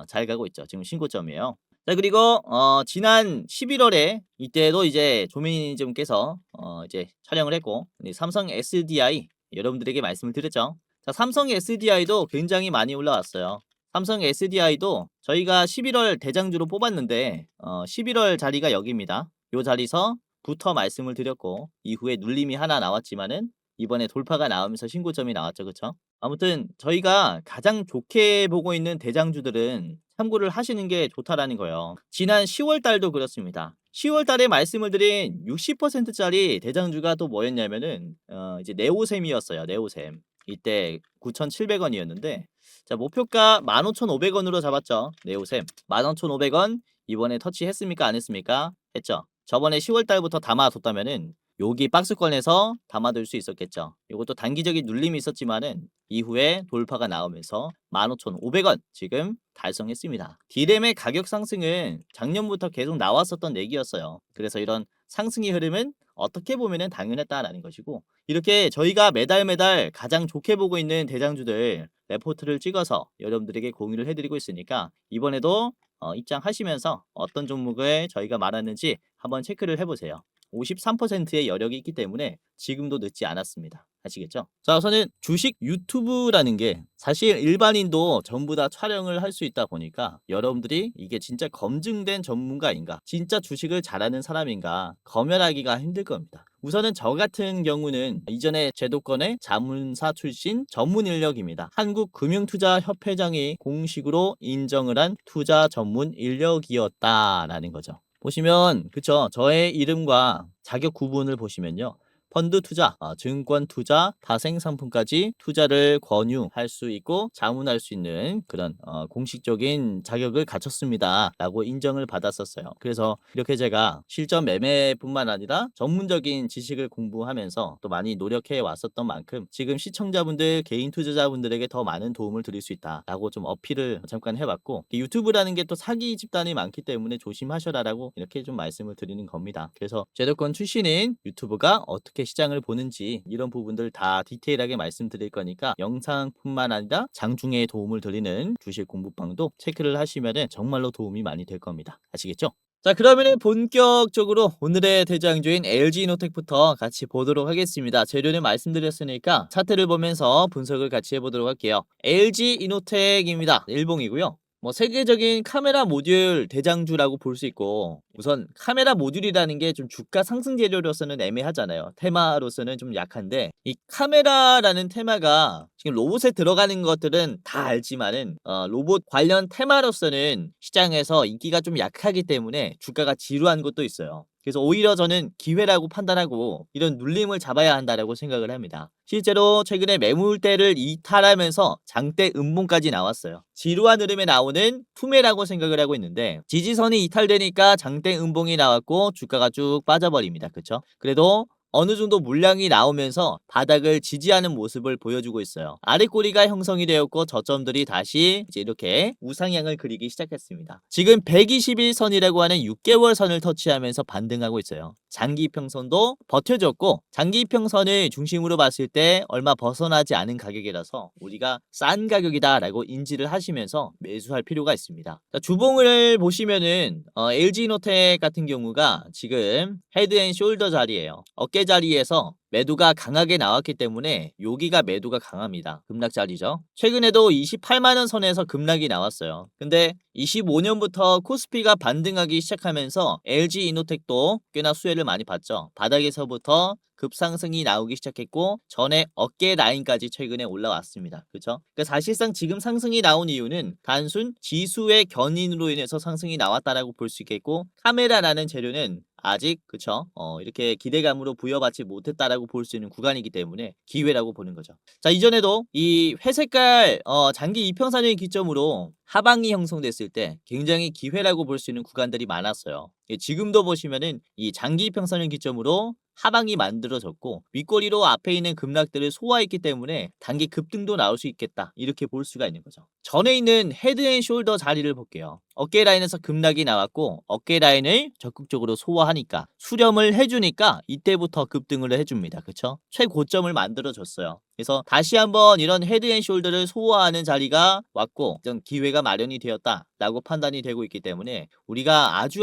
잘 가고 있죠. 지금 신고점이에요. 자, 그리고 지난 11월에 이때도 이제 조매니저님께서 이제 촬영을 했고 삼성 SDI 여러분들에게 말씀을 드렸죠. 자, 삼성 SDI도 굉장히 많이 올라왔어요. 삼성 SDI도 저희가 11월 대장주로 뽑았는데 11월 자리가 여기입니다. 요 자리서부터 말씀을 드렸고 이후에 눌림이 하나 나왔지만은 이번에 돌파가 나오면서 신고점이 나왔죠. 그쵸? 아무튼 저희가 가장 좋게 보고 있는 대장주들은 참고를 하시는 게 좋다라는 거예요. 지난 10월 달도 그렇습니다. 10월 달에 말씀을 드린 60%짜리 대장주가 또 뭐였냐면은 이제 네오셈이었어요. 네오셈. 이때 9,700원이었는데 자, 목표가 15,500원으로 잡았죠. 네오셈 15,500원 이번에 터치했습니까? 안 했습니까? 했죠. 저번에 10월 달부터 담아뒀다면은 여기 박스권에서 담아둘 수 있었겠죠. 이것도 단기적인 눌림이 있었지만은 이후에 돌파가 나오면서 15,500원 지금 달성했습니다. D램의 가격 상승은 작년부터 계속 나왔었던 얘기였어요. 그래서 이런 상승의 흐름은 어떻게 보면은 당연했다라는 것이고 이렇게 저희가 매달 가장 좋게 보고 있는 대장주들 레포트를 찍어서 여러분들에게 공유를 해드리고 있으니까 이번에도 입장하시면서 어떤 종목을 저희가 말하는지 한번 체크를 해보세요. 53%의 여력이 있기 때문에 지금도 늦지 않았습니다. 아시겠죠? 자, 우선은 주식 유튜브라는 게 사실 일반인도 전부 다 촬영을 할 수 있다 보니까 여러분들이 이게 진짜 검증된 전문가인가, 진짜 주식을 잘하는 사람인가 검열하기가 힘들 겁니다. 우선은 저 같은 경우는 이전에 제도권의 자문사 출신 전문 인력입니다. 한국금융투자협회장이 공식으로 인정을 한 투자 전문 인력이었다라는 거죠. 보시면 그쵸, 저의 이름과 자격 구분을 보시면요, 펀드 투자, 증권 투자, 다생 상품까지 투자를 권유할 수 있고 자문할 수 있는 그런 공식적인 자격을 갖췄습니다 라고 인정을 받았었어요. 그래서 이렇게 제가 실전 매매뿐만 아니라 전문적인 지식을 공부하면서 또 많이 노력해 왔었던 만큼 지금 시청자분들, 개인 투자자분들에게 더 많은 도움을 드릴 수 있다 라고 좀 어필을 잠깐 해봤고, 유튜브라는 게 또 사기 집단이 많기 때문에 조심하셔라 라고 이렇게 좀 말씀을 드리는 겁니다. 그래서 제도권 출신인 유튜브가 어떻게 시장을 보는지 이런 부분들 다 디테일하게 말씀드릴 거니까 영상뿐만 아니라 장중에 도움을 드리는 주식 공부방도 체크를 하시면 정말로 도움이 많이 될 겁니다. 아시겠죠? 자, 그러면은 본격적으로 오늘의 대장주인 LG이노텍부터 같이 보도록 하겠습니다. 재료는 말씀드렸으니까 차트를 보면서 분석을 같이 해보도록 할게요. LG이노텍입니다. 일봉이고요. 뭐 세계적인 카메라 모듈 대장주라고 볼 수 있고, 우선 카메라 모듈이라는 게 좀 주가 상승 재료로서는 애매하잖아요. 테마로서는 좀 약한데 이 카메라라는 테마가 지금 로봇에 들어가는 것들은 다 알지만은 로봇 관련 테마로서는 시장에서 인기가 좀 약하기 때문에 주가가 지루한 것도 있어요. 그래서 오히려 저는 기회라고 판단하고 이런 눌림을 잡아야 한다라고 생각을 합니다. 실제로 최근에 매물대를 이탈하면서 장대 음봉까지 나왔어요. 지루한 흐름에 나오는 투매라고 생각을 하고 있는데 지지선이 이탈되니까 장대 음봉이 나왔고 주가가 쭉 빠져버립니다. 그쵸? 그래도 어느 정도 물량이 나오면서 바닥을 지지하는 모습을 보여주고 있어요. 아래 꼬리가 형성이 되었고 저점들이 다시 이제 이렇게 우상향을 그리기 시작했습니다. 지금 121선이라고 하는 6개월 선을 터치하면서 반등하고 있어요. 장기 이평선도 버텨줬고 장기 이평선을 중심으로 봤을 때 얼마 벗어나지 않은 가격이라서 우리가 싼 가격이다라고 인지를 하시면서 매수할 필요가 있습니다. 자, 주봉을 보시면은 LG이노텍 같은 경우가 지금 헤드앤숄더 자리예요. 어깨 자리에서 매도가 강하게 나왔기 때문에 여기가 매도가 강합니다. 급락 자리죠. 최근에도 28만원 선에서 급락이 나왔어요. 근데 25년부터 코스피가 반등하기 시작하면서 LG이노텍도 꽤나 수혜를 많이 봤죠. 바닥에서부터 급상승이 나오기 시작했고 전에 어깨 라인까지 최근에 올라왔습니다. 그렇죠? 그러니까 사실상 지금 상승이 나온 이유는 단순 지수의 견인으로 인해서 상승이 나왔다라고 볼 수 있겠고 카메라라는 재료는 아직 그쵸? 이렇게 기대감으로 부여받지 못했다라고 볼 수 있는 구간이기 때문에 기회라고 보는 거죠. 자, 이전에도 이 회색깔 장기 이평선을 기점으로 하방이 형성됐을 때 굉장히 기회라고 볼 수 있는 구간들이 많았어요. 예, 지금도 보시면은 이 장기 이평선을 기점으로 하방이 만들어졌고 윗꼬리로 앞에 있는 급락들을 소화했기 때문에 단기 급등도 나올 수 있겠다 이렇게 볼 수가 있는 거죠. 전에 있는 헤드앤숄더 자리를 볼게요. 어깨 라인에서 급락이 나왔고 어깨 라인을 적극적으로 소화하니까 수렴을 해주니까 이때부터 급등을 해줍니다. 그쵸? 최고점을 만들어줬어요. 그래서 다시 한번 이런 헤드앤숄더를 소화하는 자리가 왔고 이런 기회가 마련이 되었다라고 판단이 되고 있기 때문에 우리가 아주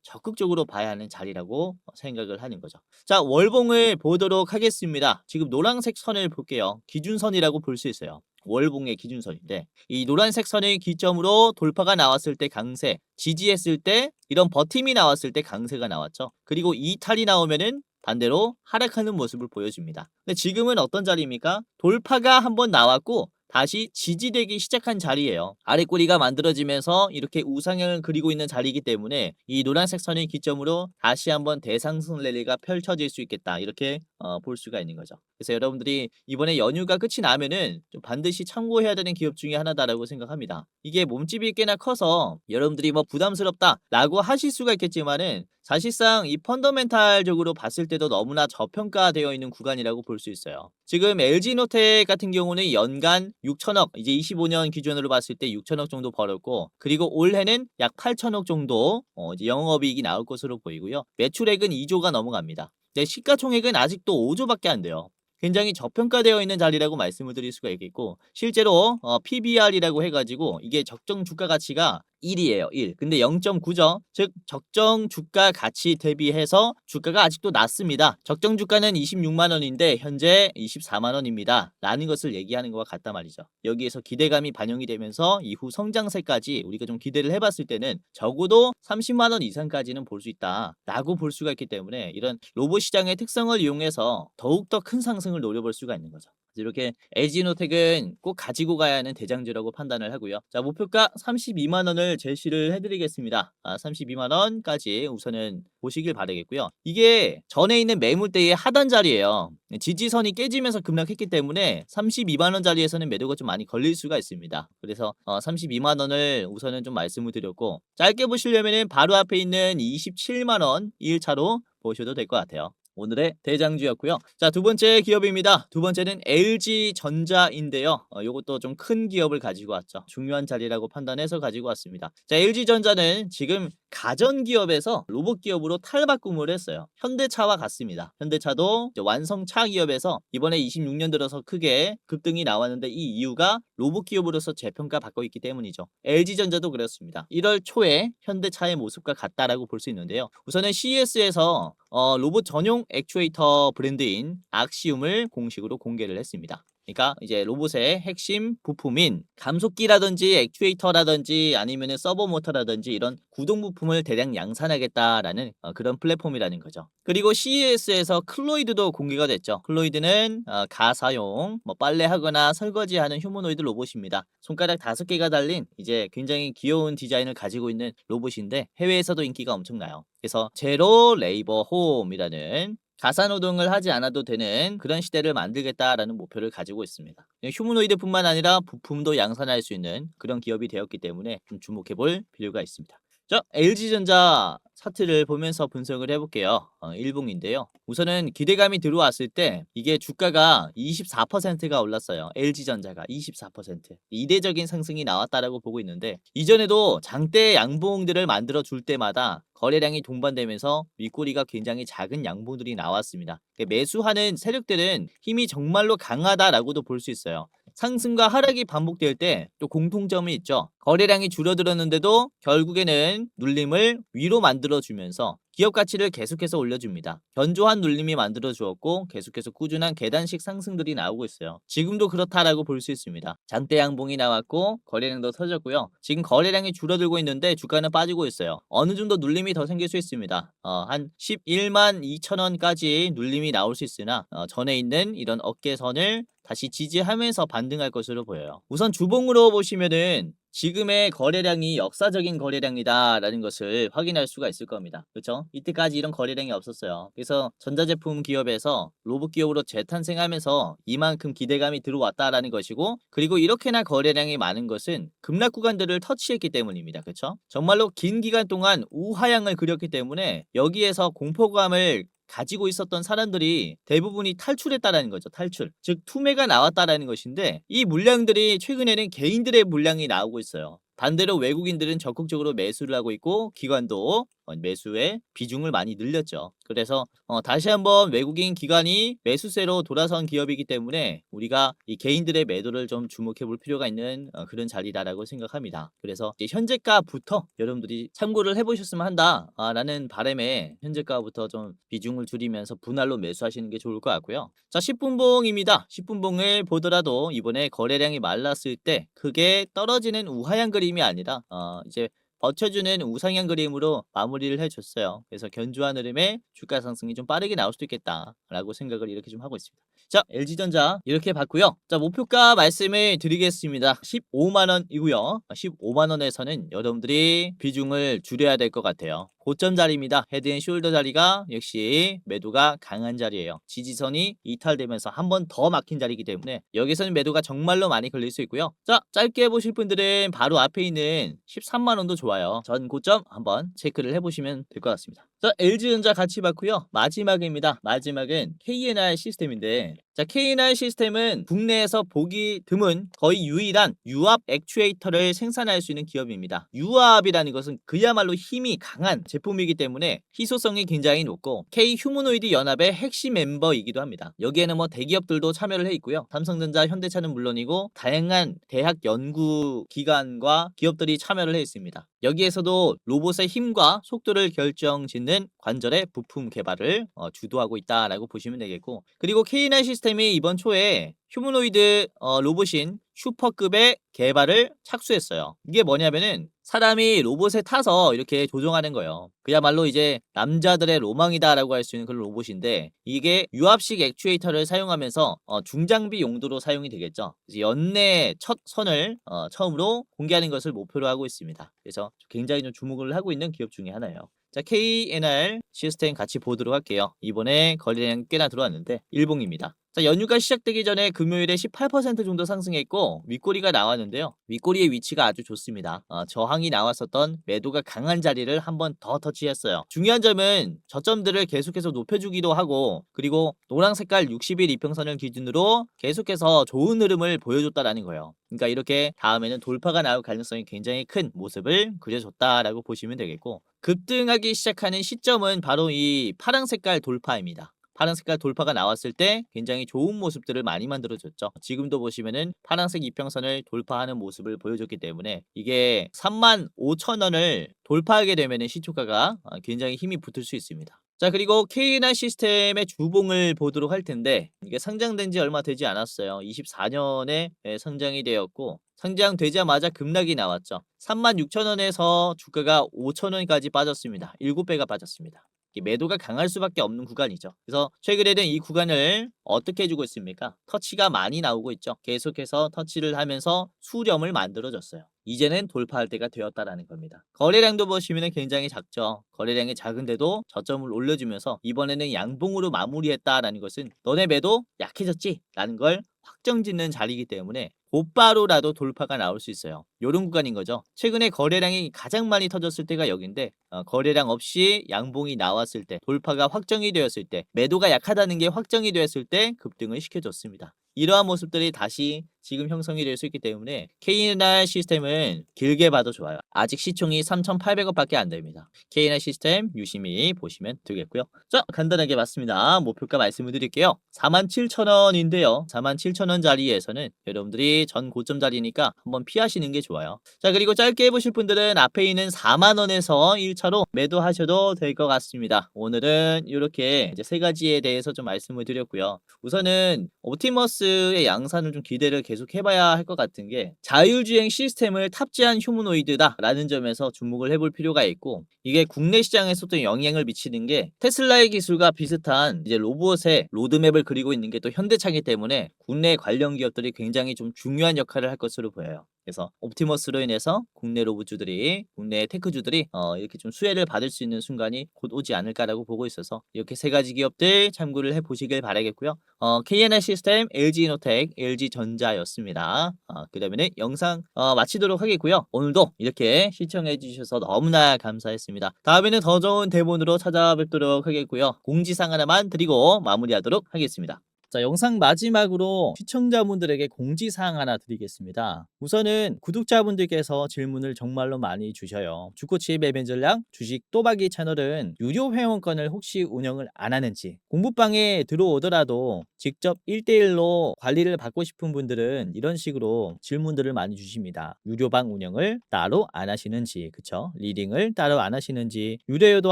적극적으로 봐야 하는 자리라고 생각을 하는 거죠. 자, 월봉을 보도록 하겠습니다. 지금 노란색 선을 볼게요. 기준선이라고 볼 수 있어요. 월봉의 기준선인데 이 노란색 선의 기점으로 돌파가 나왔을 때 강세, 지지했을 때 이런 버팀이 나왔을 때 강세가 나왔죠. 그리고 이탈이 나오면은 반대로 하락하는 모습을 보여줍니다. 근데 지금은 어떤 자리입니까? 돌파가 한번 나왔고 다시 지지되기 시작한 자리예요. 아래 꼬리가 만들어지면서 이렇게 우상향을 그리고 있는 자리이기 때문에 이 노란색 선을 기점으로 다시 한번 대상승 랠리가 펼쳐질 수 있겠다 이렇게 볼 수가 있는 거죠. 그래서 여러분들이 이번에 연휴가 끝이 나면은 좀 반드시 참고해야 되는 기업 중에 하나다라고 생각합니다. 이게 몸집이 꽤나 커서 여러분들이 뭐 부담스럽다라고 하실 수가 있겠지만은 사실상 이 펀더멘탈적으로 봤을 때도 너무나 저평가되어 있는 구간이라고 볼 수 있어요. 지금 LG노텍 같은 경우는 연간 6천억, 이제 25년 기준으로 봤을 때 6천억 정도 벌었고 그리고 올해는 약 8천억 정도 이제 영업이익이 나올 것으로 보이고요. 매출액은 2조가 넘어갑니다. 네, 시가총액은 아직도 5조밖에 안 돼요. 굉장히 저평가되어 있는 자리라고 말씀을 드릴 수가 있겠고 실제로 PBR이라고 해가지고 이게 적정 주가 가치가 1이에요. 1. 근데 0.9죠. 즉 적정 주가 가치 대비해서 주가가 아직도 낮습니다. 적정 주가는 26만 원인데 현재 24만 원입니다. 라는 것을 얘기하는 것과 같단 말이죠. 여기에서 기대감이 반영이 되면서 이후 성장세까지 우리가 좀 기대를 해봤을 때는 적어도 30만 원 이상까지는 볼 수 있다. 라고 볼 수가 있기 때문에 이런 로봇 시장의 특성을 이용해서 더욱더 큰 상승을 노려볼 수가 있는 거죠. 이렇게 LG노텍은 꼭 가지고 가야 하는 대장주라고 판단을 하고요. 자, 목표가 32만 원을 제시를 해드리겠습니다. 32만 원까지 우선은 보시길 바라겠고요. 이게 전에 있는 매물대의 하단 자리예요. 지지선이 깨지면서 급락했기 때문에 32만 원 자리에서는 매도가 좀 많이 걸릴 수가 있습니다. 그래서 32만 원을 우선은 좀 말씀을 드렸고 짧게 보시려면은 바로 앞에 있는 27만 원 1차로 보셔도 될 것 같아요. 오늘의 대장주였고요. 자, 두 번째 기업입니다. 두 번째는 LG전자인데요. 요것도 좀 큰 기업을 가지고 왔죠. 중요한 자리라고 판단해서 가지고 왔습니다. 자, LG전자는 지금 가전기업에서 로봇기업으로 탈바꿈을 했어요. 현대차와 같습니다. 현대차도 완성차 기업에서 이번에 26년 들어서 크게 급등이 나왔는데 이 이유가 로봇기업으로서 재평가 받고 있기 때문이죠. LG전자도 그렇습니다. 1월 초에 현대차의 모습과 같다라고 볼 수 있는데요. 우선은 CES에서 로봇 전용 액추에이터 브랜드인 악시움을 공식으로 공개를 했습니다. 그러니까 이제 로봇의 핵심 부품인 감속기라든지 액추에이터라든지 아니면은 서버 모터라든지 이런 구동 부품을 대량 양산하겠다라는 그런 플랫폼이라는 거죠. 그리고 CES에서 클로이드도 공개가 됐죠. 클로이드는 가사용 뭐 빨래하거나 설거지하는 휴머노이드 로봇입니다. 손가락 5개가 달린 이제 굉장히 귀여운 디자인을 가지고 있는 로봇인데 해외에서도 인기가 엄청나요. 그래서 제로 레이버 홈이라는 가사노동을 하지 않아도 되는 그런 시대를 만들겠다라는 목표를 가지고 있습니다. 휴머노이드뿐만 아니라 부품도 양산할 수 있는 그런 기업이 되었기 때문에 좀 주목해 볼 필요가 있습니다. 자, LG전자 차트를 보면서 분석을 해볼게요. 일봉인데요. 우선은 기대감이 들어왔을 때 이게 주가가 24%가 올랐어요. LG전자가 24%. 이례적인 상승이 나왔다라고 보고 있는데 이전에도 장대 양봉들을 만들어 줄 때마다 거래량이 동반되면서 윗꼬리가 굉장히 작은 양봉들이 나왔습니다. 매수하는 세력들은 힘이 정말로 강하다라고도 볼 수 있어요. 상승과 하락이 반복될 때 또 공통점이 있죠. 거래량이 줄어들었는데도 결국에는 눌림을 위로 만들어주면서 기업 가치를 계속해서 올려줍니다. 견조한 눌림이 만들어주었고 계속해서 꾸준한 계단식 상승들이 나오고 있어요. 지금도 그렇다라고 볼 수 있습니다. 장대 양봉이 나왔고 거래량도 터졌고요. 지금 거래량이 줄어들고 있는데 주가는 빠지고 있어요. 어느 정도 눌림이 더 생길 수 있습니다. 한 11만 2천 원까지 눌림이 나올 수 있으나 전에 있는 이런 어깨선을 다시 지지하면서 반등할 것으로 보여요. 우선 주봉으로 보시면은 지금의 거래량이 역사적인 거래량이다라는 것을 확인할 수가 있을 겁니다. 그렇죠? 이때까지 이런 거래량이 없었어요. 그래서 전자제품 기업에서 로봇 기업으로 재탄생하면서 이만큼 기대감이 들어왔다라는 것이고, 그리고 이렇게나 거래량이 많은 것은 급락 구간들을 터치했기 때문입니다. 그렇죠? 정말로 긴 기간 동안 우하향을 그렸기 때문에 여기에서 공포감을 가지고 있었던 사람들이 대부분이 탈출했다라는 거죠. 탈출. 즉 투매가 나왔다라는 것인데 이 물량들이 최근에는 개인들의 물량이 나오고 있어요. 반대로 외국인들은 적극적으로 매수를 하고 있고 기관도 매수에 비중을 많이 늘렸죠. 그래서 다시 한번 외국인 기관이 매수세로 돌아선 기업이기 때문에 우리가 이 개인들의 매도를 좀 주목해 볼 필요가 있는 그런 자리다라고 생각합니다. 그래서 이제 현재가부터 여러분들이 참고를 해보셨으면 한다라는 바람에 현재가부터 좀 비중을 줄이면서 분할로 매수하시는 게 좋을 것 같고요. 자, 10분봉입니다. 10분봉을 보더라도 이번에 거래량이 말랐을 때 크게 떨어지는 우하향 그림이 아니라 이제 버텨주는 우상향 그림으로 마무리를 해줬어요. 그래서 견조한 흐름에 주가 상승이 좀 빠르게 나올 수도 있겠다라고 생각을 이렇게 좀 하고 있습니다. 자, LG전자 이렇게 봤고요. 자, 목표가 말씀을 드리겠습니다. 15만 원이고요. 15만 원에서는 여러분들이 비중을 줄여야 될 것 같아요. 고점 자리입니다. 헤드앤숄더 자리가 역시 매도가 강한 자리예요. 지지선이 이탈되면서 한 번 더 막힌 자리이기 때문에 여기서는 매도가 정말로 많이 걸릴 수 있고요. 자, 짧게 보실 분들은 바로 앞에 있는 13만 원도 좋아요. 전 고점 한번 체크를 해보시면 될 것 같습니다. 자, LG전자 같이 봤고요. 마지막입니다. 마지막은 KNR 시스템인데, 자, KNR 시스템은 국내에서 보기 드문 거의 유일한 유압 액추에이터를 생산할 수 있는 기업입니다. 유압이라는 것은 그야말로 힘이 강한 제품이기 때문에 희소성이 굉장히 높고 K 휴머노이드 연합의 핵심 멤버이기도 합니다. 여기에는 뭐 대기업들도 참여를 해 있고요. 삼성전자, 현대차는 물론이고 다양한 대학 연구 기관과 기업들이 참여를 해 있습니다. 여기에서도 로봇의 힘과 속도를 결정짓는 관절의 부품 개발을 주도하고 있다라고 보시면 되겠고, 그리고 K9 시스템이 이번 초에 휴머노이드 로봇인 슈퍼급의 개발을 착수했어요. 이게 뭐냐면은 사람이 로봇에 타서 이렇게 조종하는 거예요. 그야말로 이제 남자들의 로망이다라고 할 수 있는 그런 로봇인데, 이게 유압식 액추에이터를 사용하면서 중장비 용도로 사용이 되겠죠. 연내 첫 선을 처음으로 공개하는 것을 목표로 하고 있습니다. 그래서 굉장히 좀 주목을 하고 있는 기업 중에 하나예요. 자, KNR 시스템 같이 보도록 할게요. 이번에 거래량이 꽤나 들어왔는데 일봉입니다. 자, 연휴가 시작되기 전에 금요일에 18% 정도 상승했고 윗꼬리가 나왔는데요. 윗꼬리의 위치가 아주 좋습니다. 저항이 나왔었던 매도가 강한 자리를 한 번 더 터치했어요. 중요한 점은 저점들을 계속해서 높여주기도 하고, 그리고 노란 색깔 60일 이평선을 기준으로 계속해서 좋은 흐름을 보여줬다라는 거예요. 그러니까 이렇게 다음에는 돌파가 나올 가능성이 굉장히 큰 모습을 그려줬다라고 보시면 되겠고, 급등하기 시작하는 시점은 바로 이 파란 색깔 돌파입니다. 파란 색깔 돌파가 나왔을 때 굉장히 좋은 모습들을 많이 만들어줬죠. 지금도 보시면은 파란색 이평선을 돌파하는 모습을 보여줬기 때문에 이게 35,000원을 돌파하게 되면은 시초가가 굉장히 힘이 붙을 수 있습니다. 자, 그리고 K나 시스템의 주봉을 보도록 할 텐데, 이게 상장된 지 얼마 되지 않았어요. 24년에 상장이 되었고 상장되자마자 급락이 나왔죠. 36,000원에서 주가가 5,000원까지 빠졌습니다. 7배가 빠졌습니다. 매도가 강할 수밖에 없는 구간이죠. 그래서 최근에는 이 구간을 어떻게 해주고 있습니까? 터치가 많이 나오고 있죠. 계속해서 터치를 하면서 수렴을 만들어줬어요. 이제는 돌파할 때가 되었다라는 겁니다. 거래량도 보시면 굉장히 작죠. 거래량이 작은데도 저점을 올려주면서 이번에는 양봉으로 마무리했다라는 것은 너네 매도 약해졌지? 라는 걸 확정짓는 자리이기 때문에 곧바로라도 돌파가 나올 수 있어요. 요런 구간인 거죠. 최근에 거래량이 가장 많이 터졌을 때가 여긴데 거래량 없이 양봉이 나왔을 때, 돌파가 확정이 되었을 때, 매도가 약하다는 게 확정이 되었을 때 급등을 시켜줬습니다. 이러한 모습들이 다시 지금 형성이 될 수 있기 때문에 K&R 시스템은 길게 봐도 좋아요. 아직 시총이 3,800원밖에 안 됩니다. K&R 시스템 유심히 보시면 되겠고요. 자, 간단하게 봤습니다. 목표가 말씀을 드릴게요. 47,000원인데요. 47,000원 자리에서는 여러분들이 전 고점 자리니까 한번 피하시는 게 좋아요. 자, 그리고 짧게 해보실 분들은 앞에 있는 4만원에서 1차로 매도하셔도 될 것 같습니다. 오늘은 이렇게 이제 세 가지에 대해서 좀 말씀을 드렸고요. 우선은 옵티머스의 양산을 좀 기대를 계속 해봐야 할 것 같은 게, 자율주행 시스템을 탑재한 휴머노이드다 라는 점에서 주목을 해볼 필요가 있고, 이게 국내 시장에서도 영향을 미치는 게 테슬라의 기술과 비슷한 이제 로봇의 로드맵을 그리고 있는 게 또 현대차이기 때문에 국내 관련 기업들이 굉장히 좀 중요한 역할을 할 것으로 보여요. 그래서 옵티머스로 인해서 국내 로봇주들이, 국내 테크주들이 이렇게 좀 수혜를 받을 수 있는 순간이 곧 오지 않을까라고 보고 있어서 이렇게 세 가지 기업들 참고를 해보시길 바라겠고요. K&R 시스템, LG이노텍, LG전자였습니다. 그다음에는 영상 마치도록 하겠고요. 오늘도 이렇게 시청해 주셔서 너무나 감사했습니다. 다음에는 더 좋은 대본으로 찾아뵙도록 하겠고요. 공지사항 하나만 드리고 마무리하도록 하겠습니다. 자, 영상 마지막으로 시청자분들에게 공지사항 하나 드리겠습니다. 우선은 구독자분들께서 질문을 정말로 많이 주셔요. 주코치 매매 전략 주식 또박이 채널은 유료 회원권을 혹시 운영을 안 하는지, 공부방에 들어오더라도 직접 1대1로 관리를 받고 싶은 분들은 이런 식으로 질문들을 많이 주십니다. 유료방 운영을 따로 안 하시는지, 그쵸? 리딩을 따로 안 하시는지, 유료여도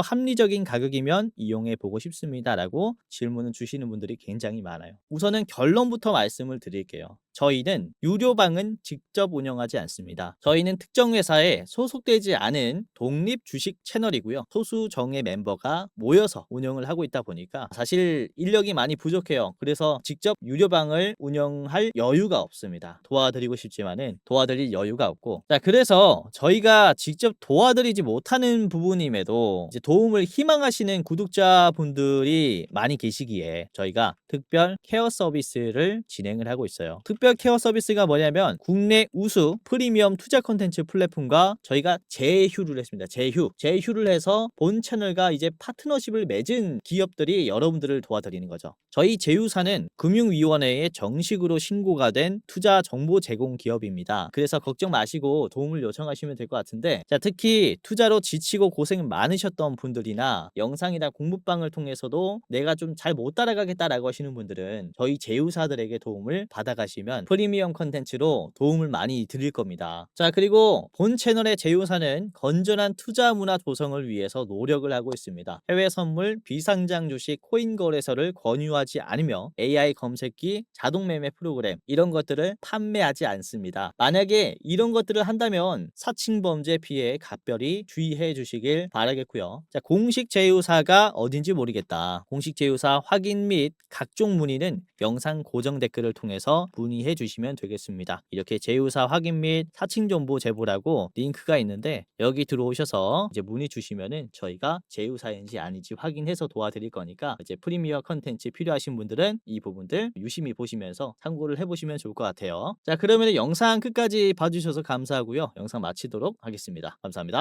합리적인 가격이면 이용해 보고 싶습니다 라고 질문을 주시는 분들이 굉장히 많아요. 우선은 결론부터 말씀을 드릴게요. 저희는 유료방은 직접 운영하지 않습니다. 저희는 특정 회사에 소속되지 않은 독립 주식 채널이고요. 소수 정예 멤버가 모여서 운영을 하고 있다 보니까 사실 인력이 많이 부족해요. 그래서 직접 유료방을 운영할 여유가 없습니다. 도와드리고 싶지만은 도와드릴 여유가 없고, 자, 그래서 저희가 직접 도와드리지 못하는 부분임에도 이제 도움을 희망하시는 구독자분들이 많이 계시기에 저희가 특별 케어 서비스를 진행을 하고 있어요. 특별 케어 서비스가 뭐냐면 국내 우수 프리미엄 투자 콘텐츠 플랫폼과 저희가 제휴를 했습니다. 제휴를 해서 본 채널과 이제 파트너십을 맺은 기업들이 여러분들을 도와드리는 거죠. 저희 제휴사는 금융위원회에 정식으로 신고가 된 투자 정보 제공 기업입니다. 그래서 걱정 마시고 도움을 요청하시면 될 것 같은데, 자, 특히 투자로 지치고 고생 많으셨던 분들이나 영상이나 공부방을 통해서도 내가 좀 잘 못 따라가겠다라고 하시는 분들은 저희 제휴사들에게 도움을 받아가시면 프리미엄 컨텐츠로 도움을 많이 드릴 겁니다. 자, 그리고 본 채널의 제휴사는 건전한 투자 문화 조성을 위해서 노력을 하고 있습니다. 해외 선물, 비상장 주식, 코인 거래소를 권유하지 않으며 AI 검색기, 자동 매매 프로그램 이런 것들을 판매하지 않습니다. 만약에 이런 것들을 한다면 사칭범죄 피해에 각별히 주의해 주시길 바라겠고요. 자, 공식 제휴사가 어딘지 모르겠다. 공식 제휴사 확인 및 각종 문의는 영상 고정 댓글을 통해서 문의해 주시면 되겠습니다. 이렇게 제휴사 확인 및 사칭 정보 제보라고 링크가 있는데 여기 들어오셔서 이제 문의 주시면은 저희가 제휴사인지 아닌지 확인해서 도와드릴 거니까 이제 프리미어 컨텐츠 필요하신 분들은 이 부분들 유심히 보시면서 참고를 해보시면 좋을 것 같아요. 자, 그러면 영상 끝까지 봐주셔서 감사하고요. 영상 마치도록 하겠습니다. 감사합니다.